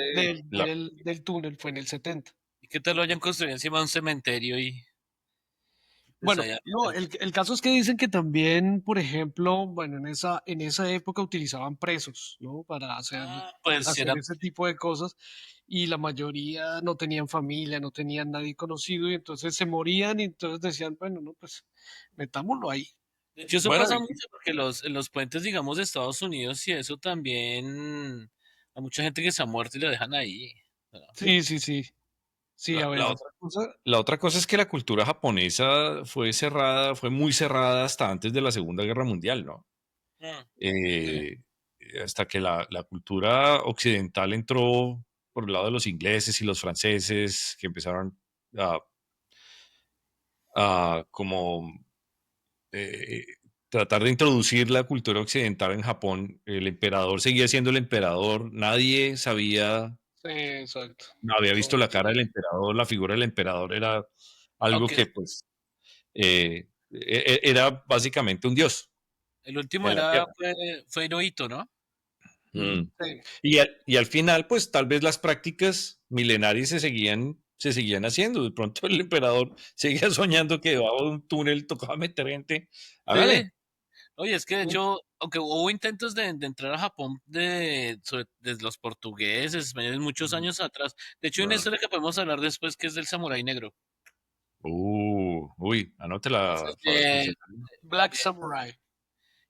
de del túnel fue en el 70. y que te lo hayan construido encima de un cementerio y pues Bueno, allá. no, el caso es que dicen que también, por ejemplo, bueno, en esa época utilizaban presos, ¿no? Para hacer, Pues si hacer era. ese tipo de cosas y la mayoría no tenían familia, no tenían nadie conocido y entonces se morían y entonces decían, bueno, no, pues metámoslo ahí. De hecho, eso bueno, pasa mucho porque en los puentes, digamos, de Estados Unidos y eso también. Hay mucha gente que se ha muerto y lo dejan ahí. Sí, sí, sí, sí, a la veces. otra cosa es que la cultura japonesa fue cerrada, fue muy cerrada hasta antes de la Segunda Guerra Mundial, ¿no? Mm. Eh, hasta que la cultura occidental entró por el lado de los ingleses y los franceses, que empezaron a como eh, tratar de introducir la cultura occidental en Japón. El emperador seguía siendo el emperador, nadie sabía, Sí, exacto. no había visto la cara del emperador, la figura del emperador era algo Aunque que pues era básicamente un dios el último en la era, tierra. fue Hirohito, ¿no? Mm. Sí. Y al final, pues tal vez las prácticas milenarias se seguían haciendo. De pronto el emperador seguía soñando que debajo de un túnel tocaba meter gente. Sí. Hágale. Oye, es que de hecho, aunque hubo intentos de entrar a Japón de los portugueses, españoles, muchos años atrás. De hecho, hay una Ah. historia que podemos hablar después que es del samurái negro. Uy, Ese anótela. es de- Black Samurai.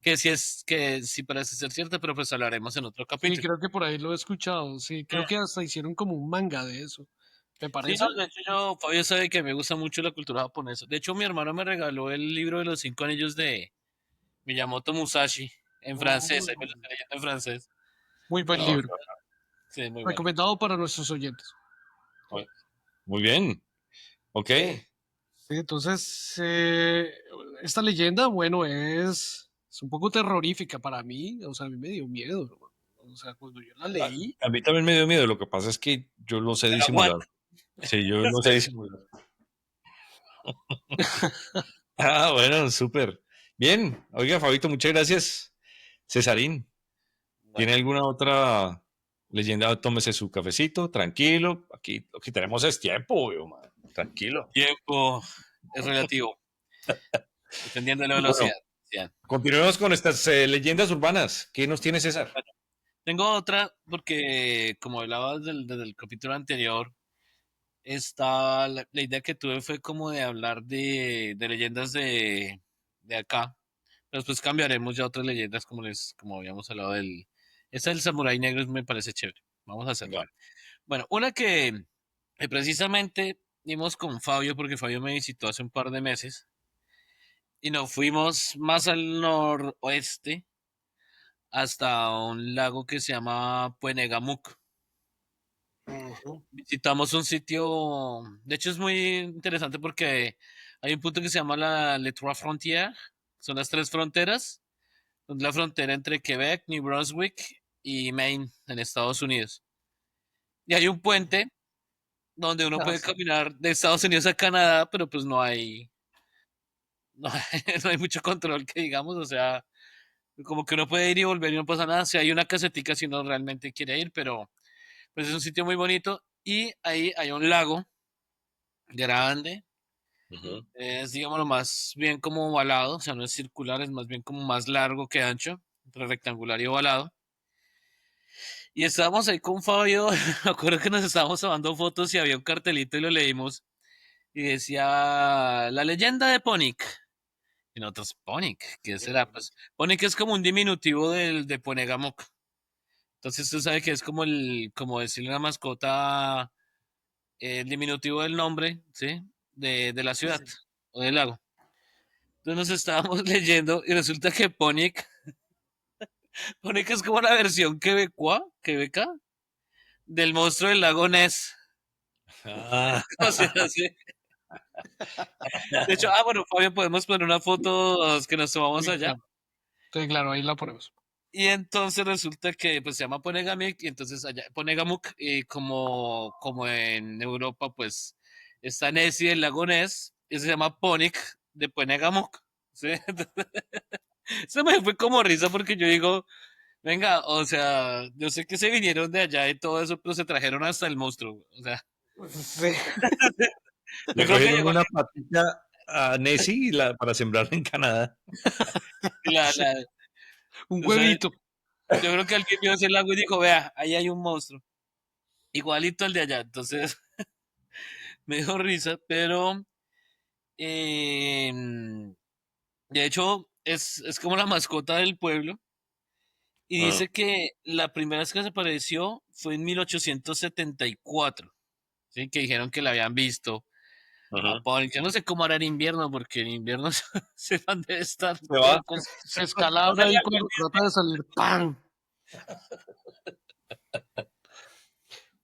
que sí parece ser cierta, pero pues hablaremos en otro Sí, capítulo. creo que por ahí lo he escuchado. Sí, creo que hasta hicieron como un manga de eso. ¿Me Sí, parece? no, de hecho Fabio sabe que me gusta mucho la cultura japonesa. De hecho, mi hermano me regaló el libro de los 5 anillos de Miyamoto Musashi en francés, ahí me lo estoy leyendo en francés. Muy buen Ah, libro. Sí, muy bueno. Recomendado para nuestros oyentes. muy bien. Ok. Sí, entonces, esta leyenda, bueno, es un poco terrorífica para mí. O sea, a mí me dio miedo, hermano. O sea, cuando yo la leí, A mí también me dio miedo. Lo que pasa es que yo lo sé Pero disimular. aguanta. Sí, yo lo sé disimular. Ah, bueno, súper. Bien. Oiga, Fabito, muchas gracias. Cesarín, Bueno, ¿tiene alguna otra leyenda? Tómese su cafecito, tranquilo. Aquí lo que tenemos es tiempo, weón, man. Tranquilo. tiempo es relativo, dependiendo de la Bueno, velocidad. Sí. continuemos con estas leyendas urbanas. ¿Qué nos tiene César? Tengo otra porque, como hablabas desde el capítulo anterior, la idea que tuve fue como de hablar de leyendas de acá. Pero después cambiaremos ya a otras leyendas como habíamos hablado del... Esta del Samurái Negro me parece chévere. Vamos a hacerlo. Bueno, Bueno, una que precisamente dimos con Fabio, porque Fabio me visitó hace un par de meses, y nos fuimos más al noroeste hasta un lago que se llama Puenegamuk. ujú, Visitamos un sitio, de hecho es muy interesante porque hay un punto que se llama Les Trois Frontières, son las tres fronteras, donde la frontera entre Quebec, New Brunswick y Maine en Estados Unidos. Y hay un puente donde uno puede caminar de Estados Unidos a Canadá, pero pues no hay, no hay mucho control que digamos, o sea, como que uno puede ir y volver y no pasa nada, si hay una casetica si uno realmente quiere ir, pero pues es un sitio muy bonito y ahí hay un lago grande. ujú. Es, digámoslo, más bien como ovalado, o sea, no es circular, es más bien como más largo que ancho, entre rectangular y ovalado. Y estábamos ahí con Fabio, me acuerdo que nos estábamos tomando fotos y había un cartelito y lo leímos y decía la leyenda de Ponic. Y nosotros, Ponic, ¿qué será? Pues Ponic es como un diminutivo de Ponegamok. Entonces usted sabe que es como decirle a una mascota el diminutivo del nombre, ¿sí? De la ciudad o del lago. Entonces nos estábamos leyendo y resulta que Ponic es como la versión quebeca, del monstruo del lago Ness. Ah, O sea, sí. De hecho, bueno, Fabio, podemos poner una foto que nos tomamos sí, allá. claro. Sí, claro, ahí la ponemos. Y entonces resulta que pues, se llama Ponegamik y entonces allá Ponegamuk y como en Europa pues está Nessie el lago Ness y se llama Ponic de Ponegamuk. ¿Sí? Eso me fue como risa porque yo digo, venga, o sea, yo sé que se vinieron de allá y todo eso, pero se trajeron hasta el monstruo. O sea, Sí. yo le creo que cogieron llegó una patita a Nessie para sembrarla en Canadá. la, Un o sea, huevito. yo creo que alguien vio ese lago y dijo, vea, ahí hay un monstruo. Igualito al de allá. Entonces, me dio risa, pero em, de hecho es como la mascota del pueblo. Y Ah, dice que la primera vez que se apareció fue en 1874, ¿sí? Que dijeron que la habían visto a ajá. Paul. Yo no sé cómo hará en invierno, porque en invierno se van de estar Se va. todo Se no escalabra ahí salía cuando corriendo, trata de salir. ¡Pam!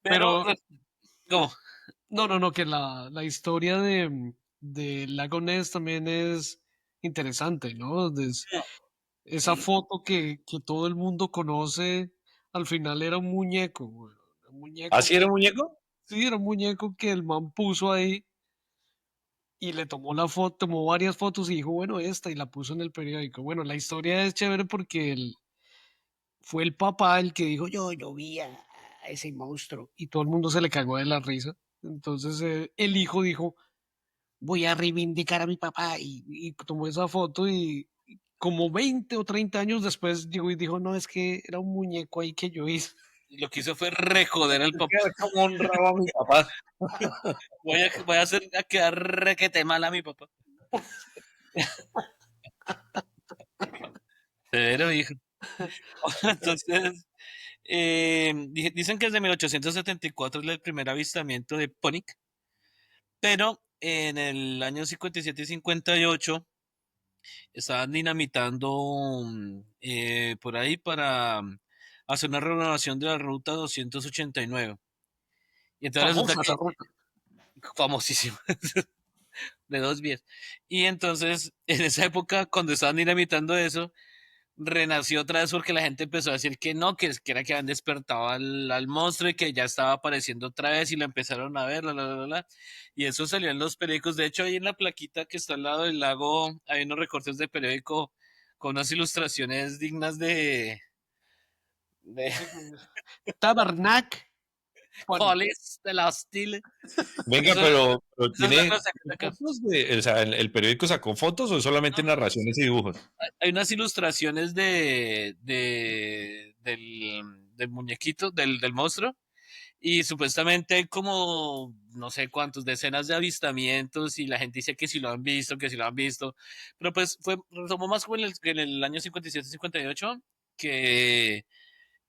pero Pero ¿cómo? no, que la historia de Lago Ness también es. interesante, ¿no? Esa foto que todo el mundo conoce, al final era un muñeco, güey, un ¿Ah, muñeco sí era un muñeco? sí, era un muñeco que el man puso ahí y le tomó la foto, tomó varias fotos y dijo, bueno, esta, y la puso en el periódico. Bueno, la historia es chévere porque fue el papá el que dijo, yo vi a ese monstruo, y todo el mundo se le cagó de la risa. Entonces el hijo dijo, voy a reivindicar a mi papá, y tomó esa foto y como 20 o 30 años después llegó y dijo, no, es que era un muñeco ahí que yo hice. Y lo que hizo fue rejoder al papá. ¿Cómo honraba a mi papá? Voy a hacer a quedar requete mal a mi papá. Pero, hijo. Entonces, dicen que desde 1874 es el primer avistamiento de Ponic, pero en el año 57 y 58 estaban dinamitando por ahí para hacer una renovación de la ruta 289. Y entonces resulta Famosa que, esa ruta. famosísimo, de 2 vías. Y entonces, en esa época, cuando estaban dinamitando eso, renació otra vez porque la gente empezó a decir que no, que era que habían despertado al monstruo y que ya estaba apareciendo otra vez y lo empezaron a ver, y eso salió en los periódicos. De hecho, ahí en la plaquita que está al lado del lago hay unos recortes de periódico con unas ilustraciones dignas de Tabernac Pony. Polis de la Hostile. Venga, Eso, pero eso es la tiene cosa que saca. fotos de, o sea, el periódico sacó fotos o solamente narraciones y dibujos. Hay unas ilustraciones del muñequito, del monstruo. Y supuestamente hay como no sé cuántos decenas de avistamientos y la gente dice que si lo han visto, que si lo han visto. Pero pues retomó más como en el año 57-58 que,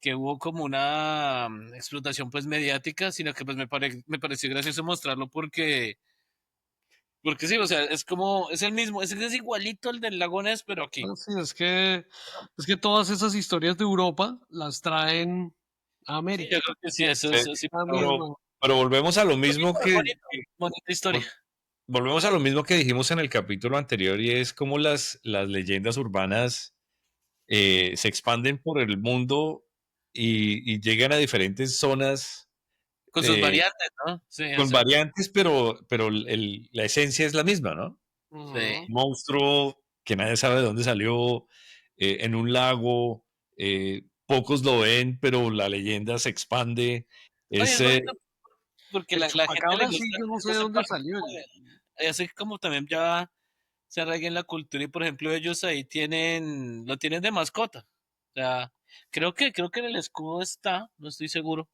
que hubo como una explotación pues mediática, sino que pues me pareció gracioso mostrarlo porque sí, o sea, es como, es el mismo, es igualito al del lago Ness, pero aquí. Ah, sí, es que todas esas historias de Europa las traen a Sí, yo América. creo que sí, eso, Sí, eso sí. La pero, misma. pero volvemos a lo mismo Bonito, bonito, bonita historia. vol- volvemos a lo mismo que dijimos en el capítulo anterior y es como las leyendas urbanas se expanden por el mundo y llegan a diferentes zonas Con sus eh, variantes, ¿no? Sí, con eso. variantes, pero la esencia es la misma, ¿no? Sí. Ujú. Monstruo que nadie sabe de dónde salió, en un lago, pocos lo ven, pero la leyenda se expande. Oye, es Es, bonito porque El la gente le chupacabra sí, gusta yo no sé de esa dónde parte, salió. así como también ya se arraiga en la cultura y por ejemplo ellos ahí lo tienen de mascota. O sea, creo que en el escudo está, no estoy seguro,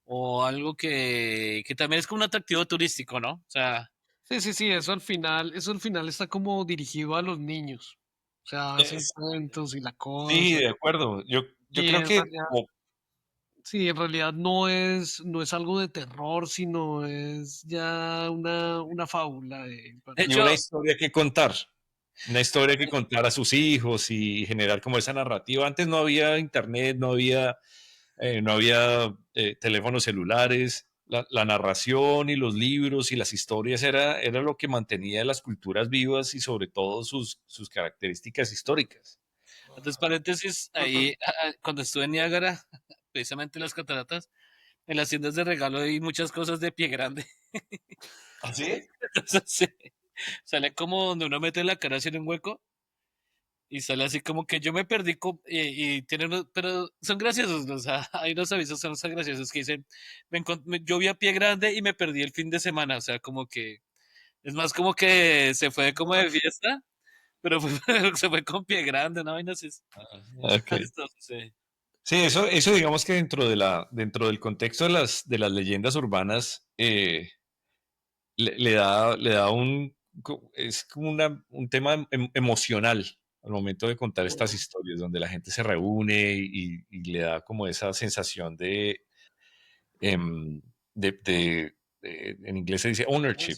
o algo que también es como un atractivo turístico, ¿no? O sea, Sí, sí, sí, eso al final está como dirigido a los niños. O sea, hacen es- cuentos y la sí, cosa. de acuerdo. Yo Y creo en que realidad, como sí, en realidad no es algo de terror, sino es ya una fábula de y hecho, una historia que contar. Una historia que contar a sus hijos y generar como esa narrativa. Antes no había internet, no había teléfonos celulares. La narración y los libros y las historias era lo que mantenía las culturas vivas y sobre todo sus características históricas. antes paréntesis, ahí cuando estuve en Niágara, precisamente en las cataratas, en las tiendas de regalo hay muchas cosas de pie grande. ¿Así? Entonces, sí, sale como donde uno mete la cara así en un hueco y sale así como que yo me perdí y tienen pero son graciosos, o sea, hay unos avisos son graciosos que dicen, yo vi a Pie Grande y me perdí el fin de semana, o sea, como que es más como que se fue como de fiesta, pero se fue con Pie Grande, ¿no? Y no sé, Ok. sí. Sí, eso digamos que dentro del contexto de las leyendas urbanas le da es como un tema emocional al momento de contar estas historias, donde la gente se reúne y le da como esa sensación em, en inglés se dice ownership,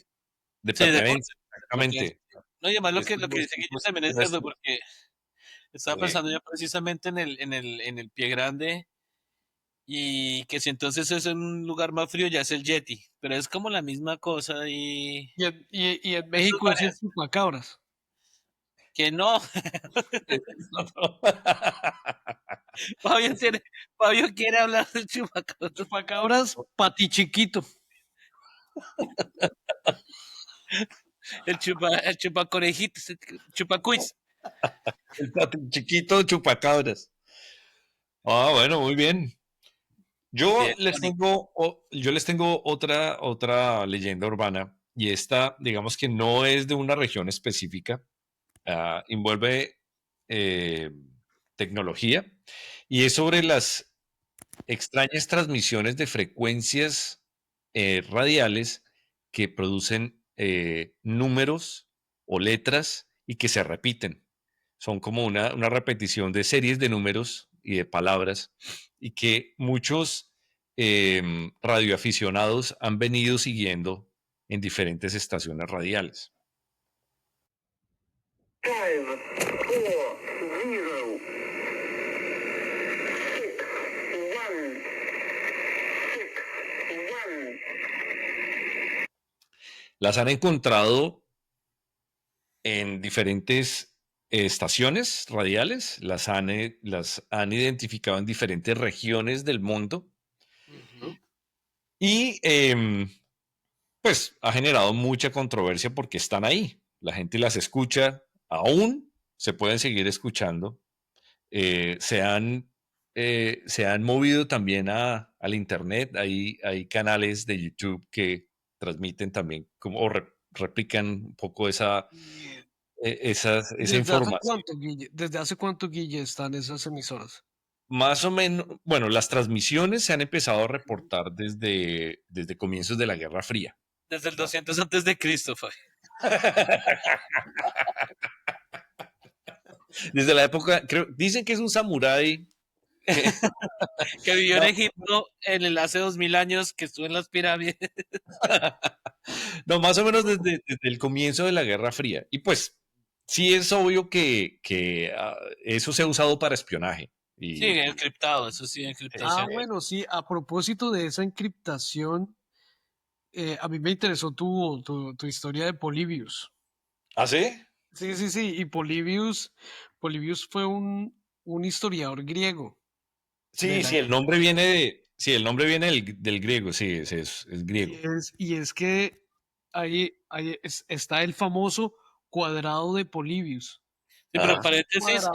de Sí, pertenencia, pertenencia. exactamente. No, y además lo que Los dice Guillo tipos, también es cierto, porque estaba sí. pensando yo precisamente en el Pie Grande. Y que si entonces es en un lugar más frío ya es el Yeti, pero es como la misma cosa y Y en esas México es el varias. chupacabras. Que no. No. Fabio quiere hablar del chupacabras. Chupacabras, Pati Chiquito. El chupaconejitos, el chupacuis. El chiquito chupacabras. Ah, bueno, muy bien. Bien, Tony. Yo les tengo otra leyenda urbana y esta, digamos que no es de una región específica, envuelve eh, tecnología y es sobre las extrañas transmisiones de frecuencias radiales que producen números o letras y que se repiten. Son como una repetición de series de números y de palabras y que muchos radioaficionados han venido siguiendo en diferentes estaciones radiales. 5, 4, 0, 6, 1, 6, 1. Las han encontrado en diferentes estaciones radiales, las han identificado en diferentes regiones del mundo y pues ha generado mucha controversia porque están ahí. La gente las escucha, aún se pueden seguir escuchando. Eh, se, han, Se han movido también al Internet. Hay canales de YouTube que transmiten también como, o replican un poco esa ¿Desde hace información. cuánto, Guille? ¿Desde hace cuánto, Guille, están esas emisoras? Más o menos, bueno, las transmisiones se han empezado a reportar desde comienzos de la Guerra Fría. Desde el 200 antes de Cristo, Fabio. Desde la época, dicen que es un samurái. Que vivió en No, Egipto hace 2000 años, que estuvo en las pirámides. no, más o menos desde el comienzo de la Guerra Fría. Y pues, sí es obvio que eso se ha usado para espionaje. Sí, Y, encriptado, eso sí, Ah, encriptación. bueno, sí, a propósito de esa encriptación, a mí me interesó tu historia de Polybius. ¿Ah, sí? Sí, sí, sí, y Polybius fue un historiador griego. de Sí, la- sí, el nombre viene del griego, sí, es griego. y es que está el famoso cuadrado de Polybius. Sí, pero Ajá. paréntesis, Cuadrado.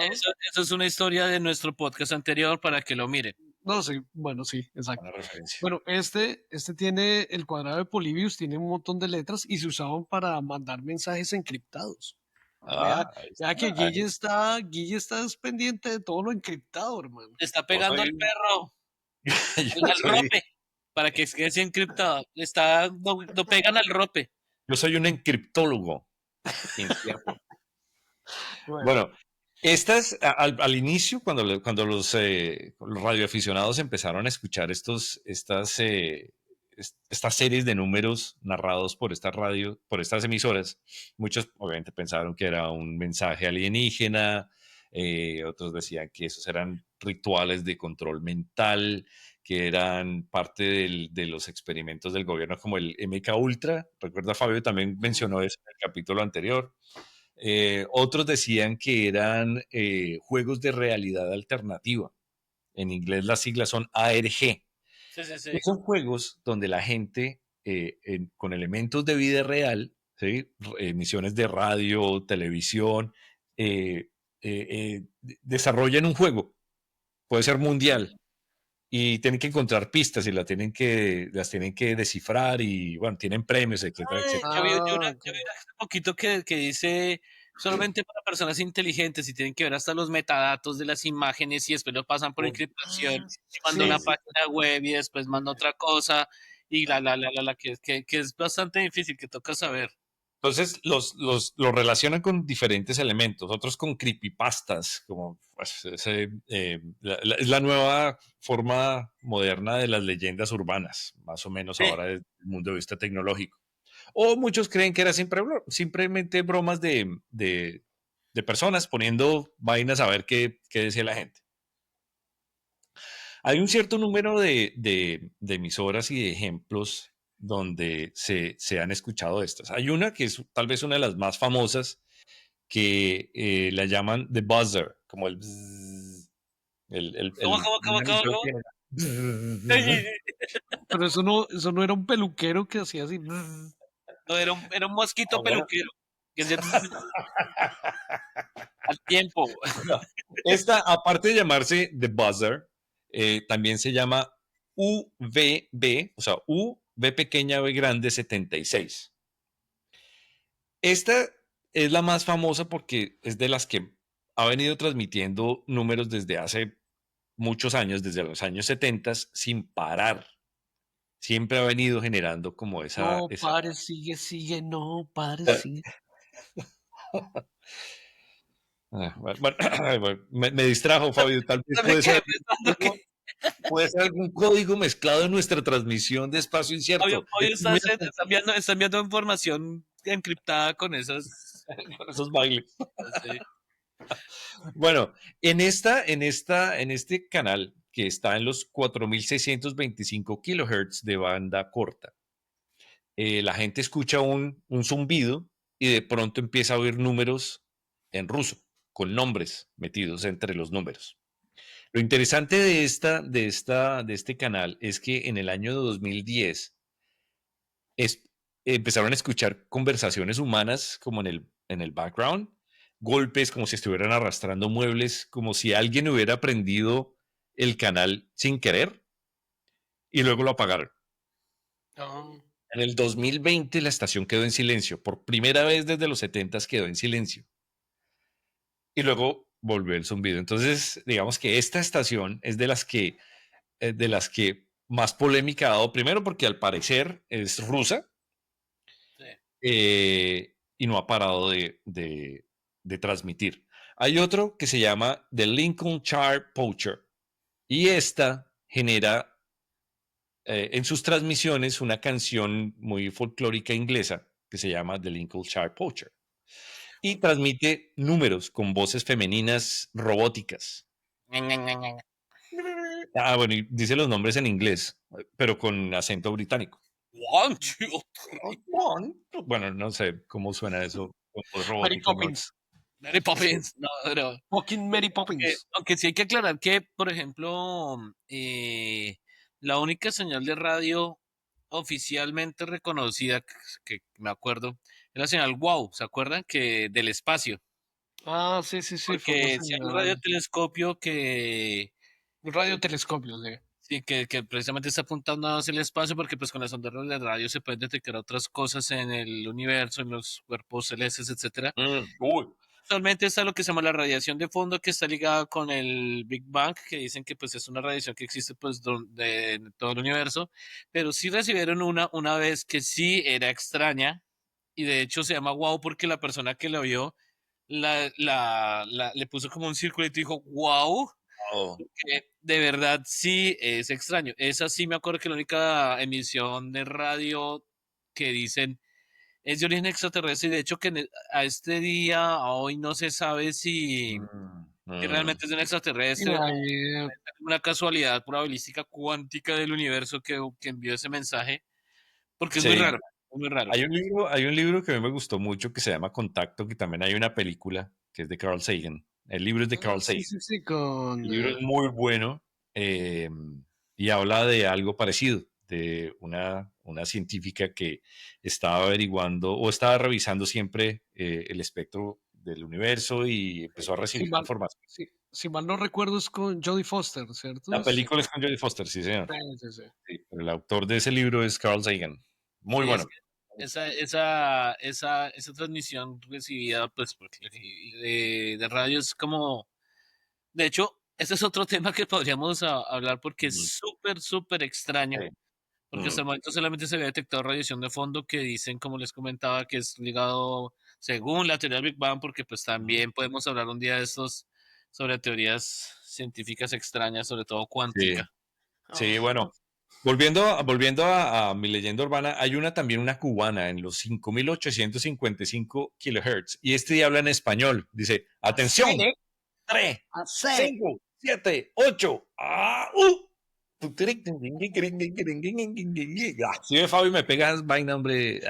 eso es una historia de nuestro podcast anterior para que lo miren. No, sí, bueno, sí, exacto. Buena referencia. Bueno, este tiene el cuadrado de Polybius, tiene un montón de letras y se usaban para mandar mensajes encriptados. Vea, Ahí vea que está. Guille está pendiente de todo lo encriptado, hermano. Le está Yo pegando al soy, perro, yo al soy, rope, para que quede así encriptado. Lo pegan al rope. yo soy un encriptólogo. Incierto. Bueno, Bueno, al inicio, cuando los radioaficionados empezaron a escuchar estas series de números narrados por por estas emisoras, muchos obviamente pensaron que era un mensaje alienígena, otros decían que esos eran rituales de control mental, que eran parte de los experimentos del gobierno como el MK Ultra. Recuerda, Fabio también mencionó eso en el capítulo anterior. Otros decían que eran juegos de realidad alternativa. En inglés las siglas son ARG. Sí, sí, sí. Que son juegos donde la gente, con elementos de vida real, ¿sí? Emisiones de radio, televisión, desarrollan un juego. Puede ser mundial. Y tienen que encontrar pistas y las tienen que descifrar y, bueno, tienen premios, etcétera, Ay, etcétera. ok. yo vi una hace poquito que dice solamente para personas inteligentes y tienen que ver hasta los metadatos de las imágenes y después lo pasan por encriptación y manda Sí, una página web y después manda otra cosa y que es bastante difícil, que toca saber. Entonces los relacionan con diferentes elementos, otros con creepypastas, como pues, es la nueva forma moderna de las leyendas urbanas, más o menos Sí, ahora desde el punto de vista tecnológico. O muchos creen que era simplemente bromas de personas poniendo vainas a ver qué decía la gente. Hay un cierto número de emisoras y de ejemplos donde se han escuchado estas. Hay una que es tal vez una de las más famosas, que la llaman The Buzzer, como el bzzz, el ¿Cómo? Pero eso no era un peluquero que hacía así. No, era un mosquito bueno. peluquero. Que hacía al tiempo. Esta, aparte de llamarse The Buzzer, también se llama UVB, o sea, V pequeña B grande 76. Esta es la más famosa porque es de las que ha venido transmitiendo números desde hace muchos años, desde los años 70, sin parar. Siempre ha venido generando como No, padre, sigue, no, padre, sigue. Bueno, me distrajo, Fabio. Tal vez Me quedé pensando que puede ser algún código mezclado en nuestra transmisión de Espacio Incierto. Fabio está enviando información encriptada con esas. Con esos bailes. Sí. Bueno, en este canal que está en los 4625 kilohertz de banda corta, la gente escucha un zumbido y de pronto empieza a oír números en ruso, con nombres metidos entre los números. Lo interesante de este canal es que en el año 2010 empezaron a escuchar conversaciones humanas como en el background, golpes como si estuvieran arrastrando muebles, como si alguien hubiera prendido el canal sin querer y luego lo apagaron. No. En el 2020 la estación quedó en silencio. Por primera vez desde los 70 quedó en silencio. Y luego volvió el zumbido. Entonces, digamos que esta estación es de las que más polémica ha dado. Primero porque al parecer es rusa. Y no ha parado de transmitir. Hay otro que se llama The Lincolnshire Poacher. Y esta genera en sus transmisiones una canción muy folclórica inglesa que se llama The Lincolnshire Poacher. Y transmite números con voces femeninas robóticas. Bueno, y dice los nombres en inglés, pero con acento británico. 1, 2, 3. Bueno, no sé cómo suena eso con voz Mary robótica. Poppins. Mary Poppins. No, pero Fucking Mary Poppins. aunque sí hay que aclarar que, por ejemplo, la única señal de radio oficialmente reconocida que me acuerdo es la señal WOW, ¿se acuerdan? Que del espacio. Ah, sí, fue Porque una si hay un señal. radiotelescopio que Un radiotelescopio, sí. sí, que precisamente está apuntando hacia el espacio porque pues con las ondas de radio se pueden detectar otras cosas en el universo, en los cuerpos celestes, etcétera. Actualmente está lo que se llama la radiación de fondo, que está ligada con el Big Bang, que dicen que pues es una radiación que existe pues en todo el universo, pero sí recibieron una vez que sí era extraña, y de hecho se llama wow porque la persona que la vio le puso como un circulito y dijo wow, que de verdad sí es extraño. Esa sí me acuerdo que la única emisión de radio que dicen es de origen extraterrestre y de hecho que a este día, a hoy, no se sabe si realmente es de un Y extraterrestre o ahí, una casualidad probabilística cuántica del universo que envió ese mensaje, porque es muy Sí. raro, muy raro. Hay un libro que a mí me gustó mucho que se llama Contacto, que también hay una película que es de Carl Sagan. El libro es de Carl Sagan. sí, con... El libro es muy bueno y habla de algo parecido, de una científica que estaba averiguando o estaba revisando siempre el espectro del universo y empezó a si recibir mal, información. si mal no recuerdo es con Jodie Foster, ¿cierto? La película es con Jodie Foster, sí, señor. Sí. Sí, pero el autor de ese libro es Carl Sagan. Muy Sí, bueno. esa transmisión recibida pues de radio es como, de hecho, ese es otro tema que podríamos hablar porque es súper, súper extraño. Sí. Porque hasta el momento solamente se había detectado radiación de fondo que dicen, como les comentaba, que es ligado, según la teoría del Big Bang, porque pues también podemos hablar un día de estos sobre teorías científicas extrañas, sobre todo Sí, cuántica. sí, bueno. Volviendo a mi leyenda urbana, hay también una cubana en los 5855 kilohertz. Y este día habla en español. Dice, atención, 3, 5, 7, 8. Si ve Fabio me pegas vaina, hombre.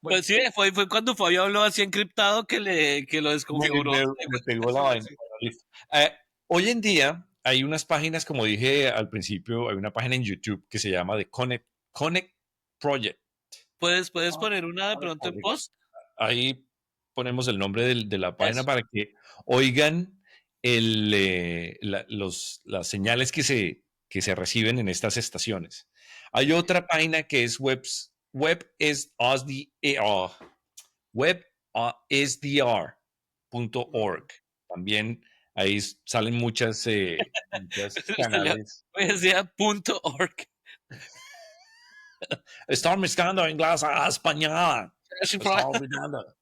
Bueno, Pues sí, fue cuando Fabio habló así encriptado que lo desconfiguró. Me pegó la vaina. sí. Listo. Hoy en día hay unas páginas, como dije al principio, hay una página en YouTube que se llama The Connect Project. ¿Puedes poner una de pronto en post? Ahí ponemos el nombre de la página Eso. para que oigan las señales que se reciben en estas estaciones. Hay otra página que es websdr.org. También ahí salen muchas canales. Decía .org. Está mezclando inglés a español. Está olvidando.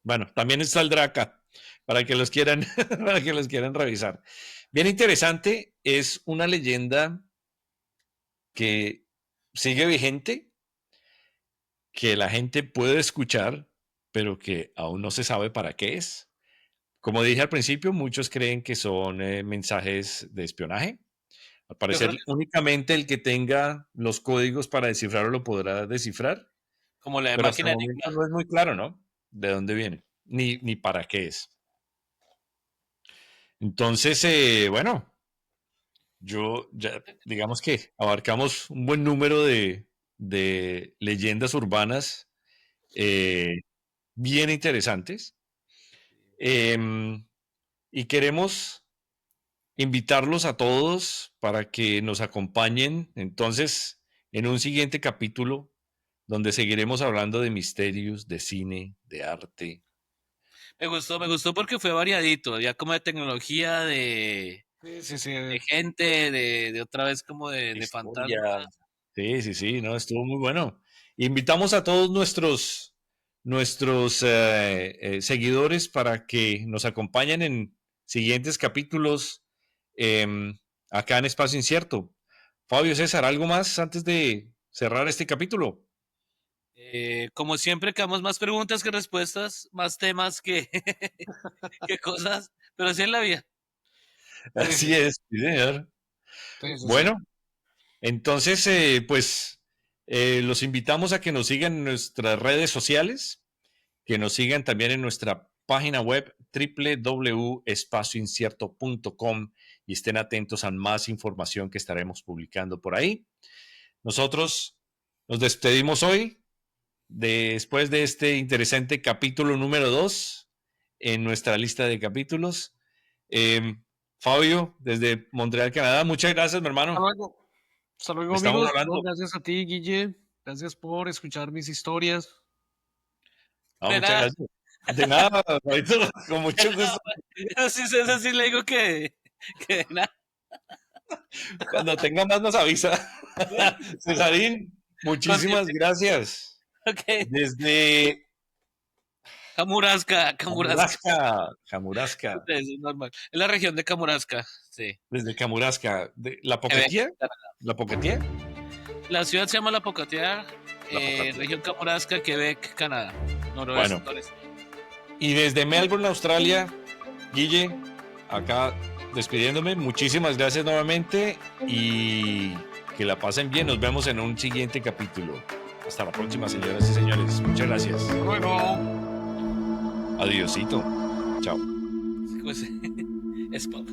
Bueno, también saldrá acá para que los quieran, para que los quieran revisar. Bien interesante, es una leyenda que sigue vigente, que la gente puede escuchar, pero que aún no se sabe para qué es. Como dije al principio, muchos creen que son mensajes de espionaje. Al parecer, únicamente el que tenga los códigos para descifrarlo lo podrá descifrar, Como la de pero hasta el máquina momento Enigma. no es muy claro, ¿no? De dónde viene, ni para qué es. Entonces, bueno, digamos que abarcamos un buen número de leyendas urbanas bien interesantes. Y queremos invitarlos a todos para que nos acompañen entonces en un siguiente capítulo donde seguiremos hablando de misterios, de cine, de arte. Me gustó porque fue variadito. Había como de tecnología, de Sí. gente, de otra vez como de Historia. fantasmas. Sí, no, estuvo muy bueno. Invitamos a todos nuestros seguidores para que nos acompañen en siguientes capítulos acá en Espacio Incierto. Fabio, César, ¿algo más antes de cerrar este capítulo? Como siempre, quedamos más preguntas que respuestas, más temas que, que cosas, pero así es la vida. Así es, sí, señor. Sí. Bueno, entonces, pues los invitamos a que nos sigan en nuestras redes sociales, que nos sigan también en nuestra página web www.espacioincierto.com y estén atentos a más información que estaremos publicando por ahí. Nosotros nos despedimos hoy después de este interesante capítulo número 2 en nuestra lista de capítulos. Fabio, desde Montreal, Canadá, muchas gracias, mi hermano. Hasta luego, Estamos amigos. hablando. No, gracias a ti, Guille. Gracias por escuchar mis historias. No, De muchas nada. gracias. De nada, Fabito, con mucho gusto. Eso sí le digo que de nada. Cuando tenga más nos avisa. Cesarín, muchísimas gracias. Ok. Desde Camurasca. Camurasca. Eso es normal. Es la región de Camurasca, sí. Desde Camurasca. ¿La Quebec, Poquetía? Canadá. ¿La Poquetía? La ciudad se llama La Pocatière, Pocatière. región Camurasca, Quebec, Canadá. Noroeste. Bueno. Noreste. Y desde Melbourne, Australia, Guille, acá despidiéndome. Muchísimas gracias nuevamente y que la pasen bien. Nos vemos en un siguiente capítulo. Hasta la próxima, señoras y señores. Muchas gracias. Hasta luego. Adiosito. Chao. Pues, es pop.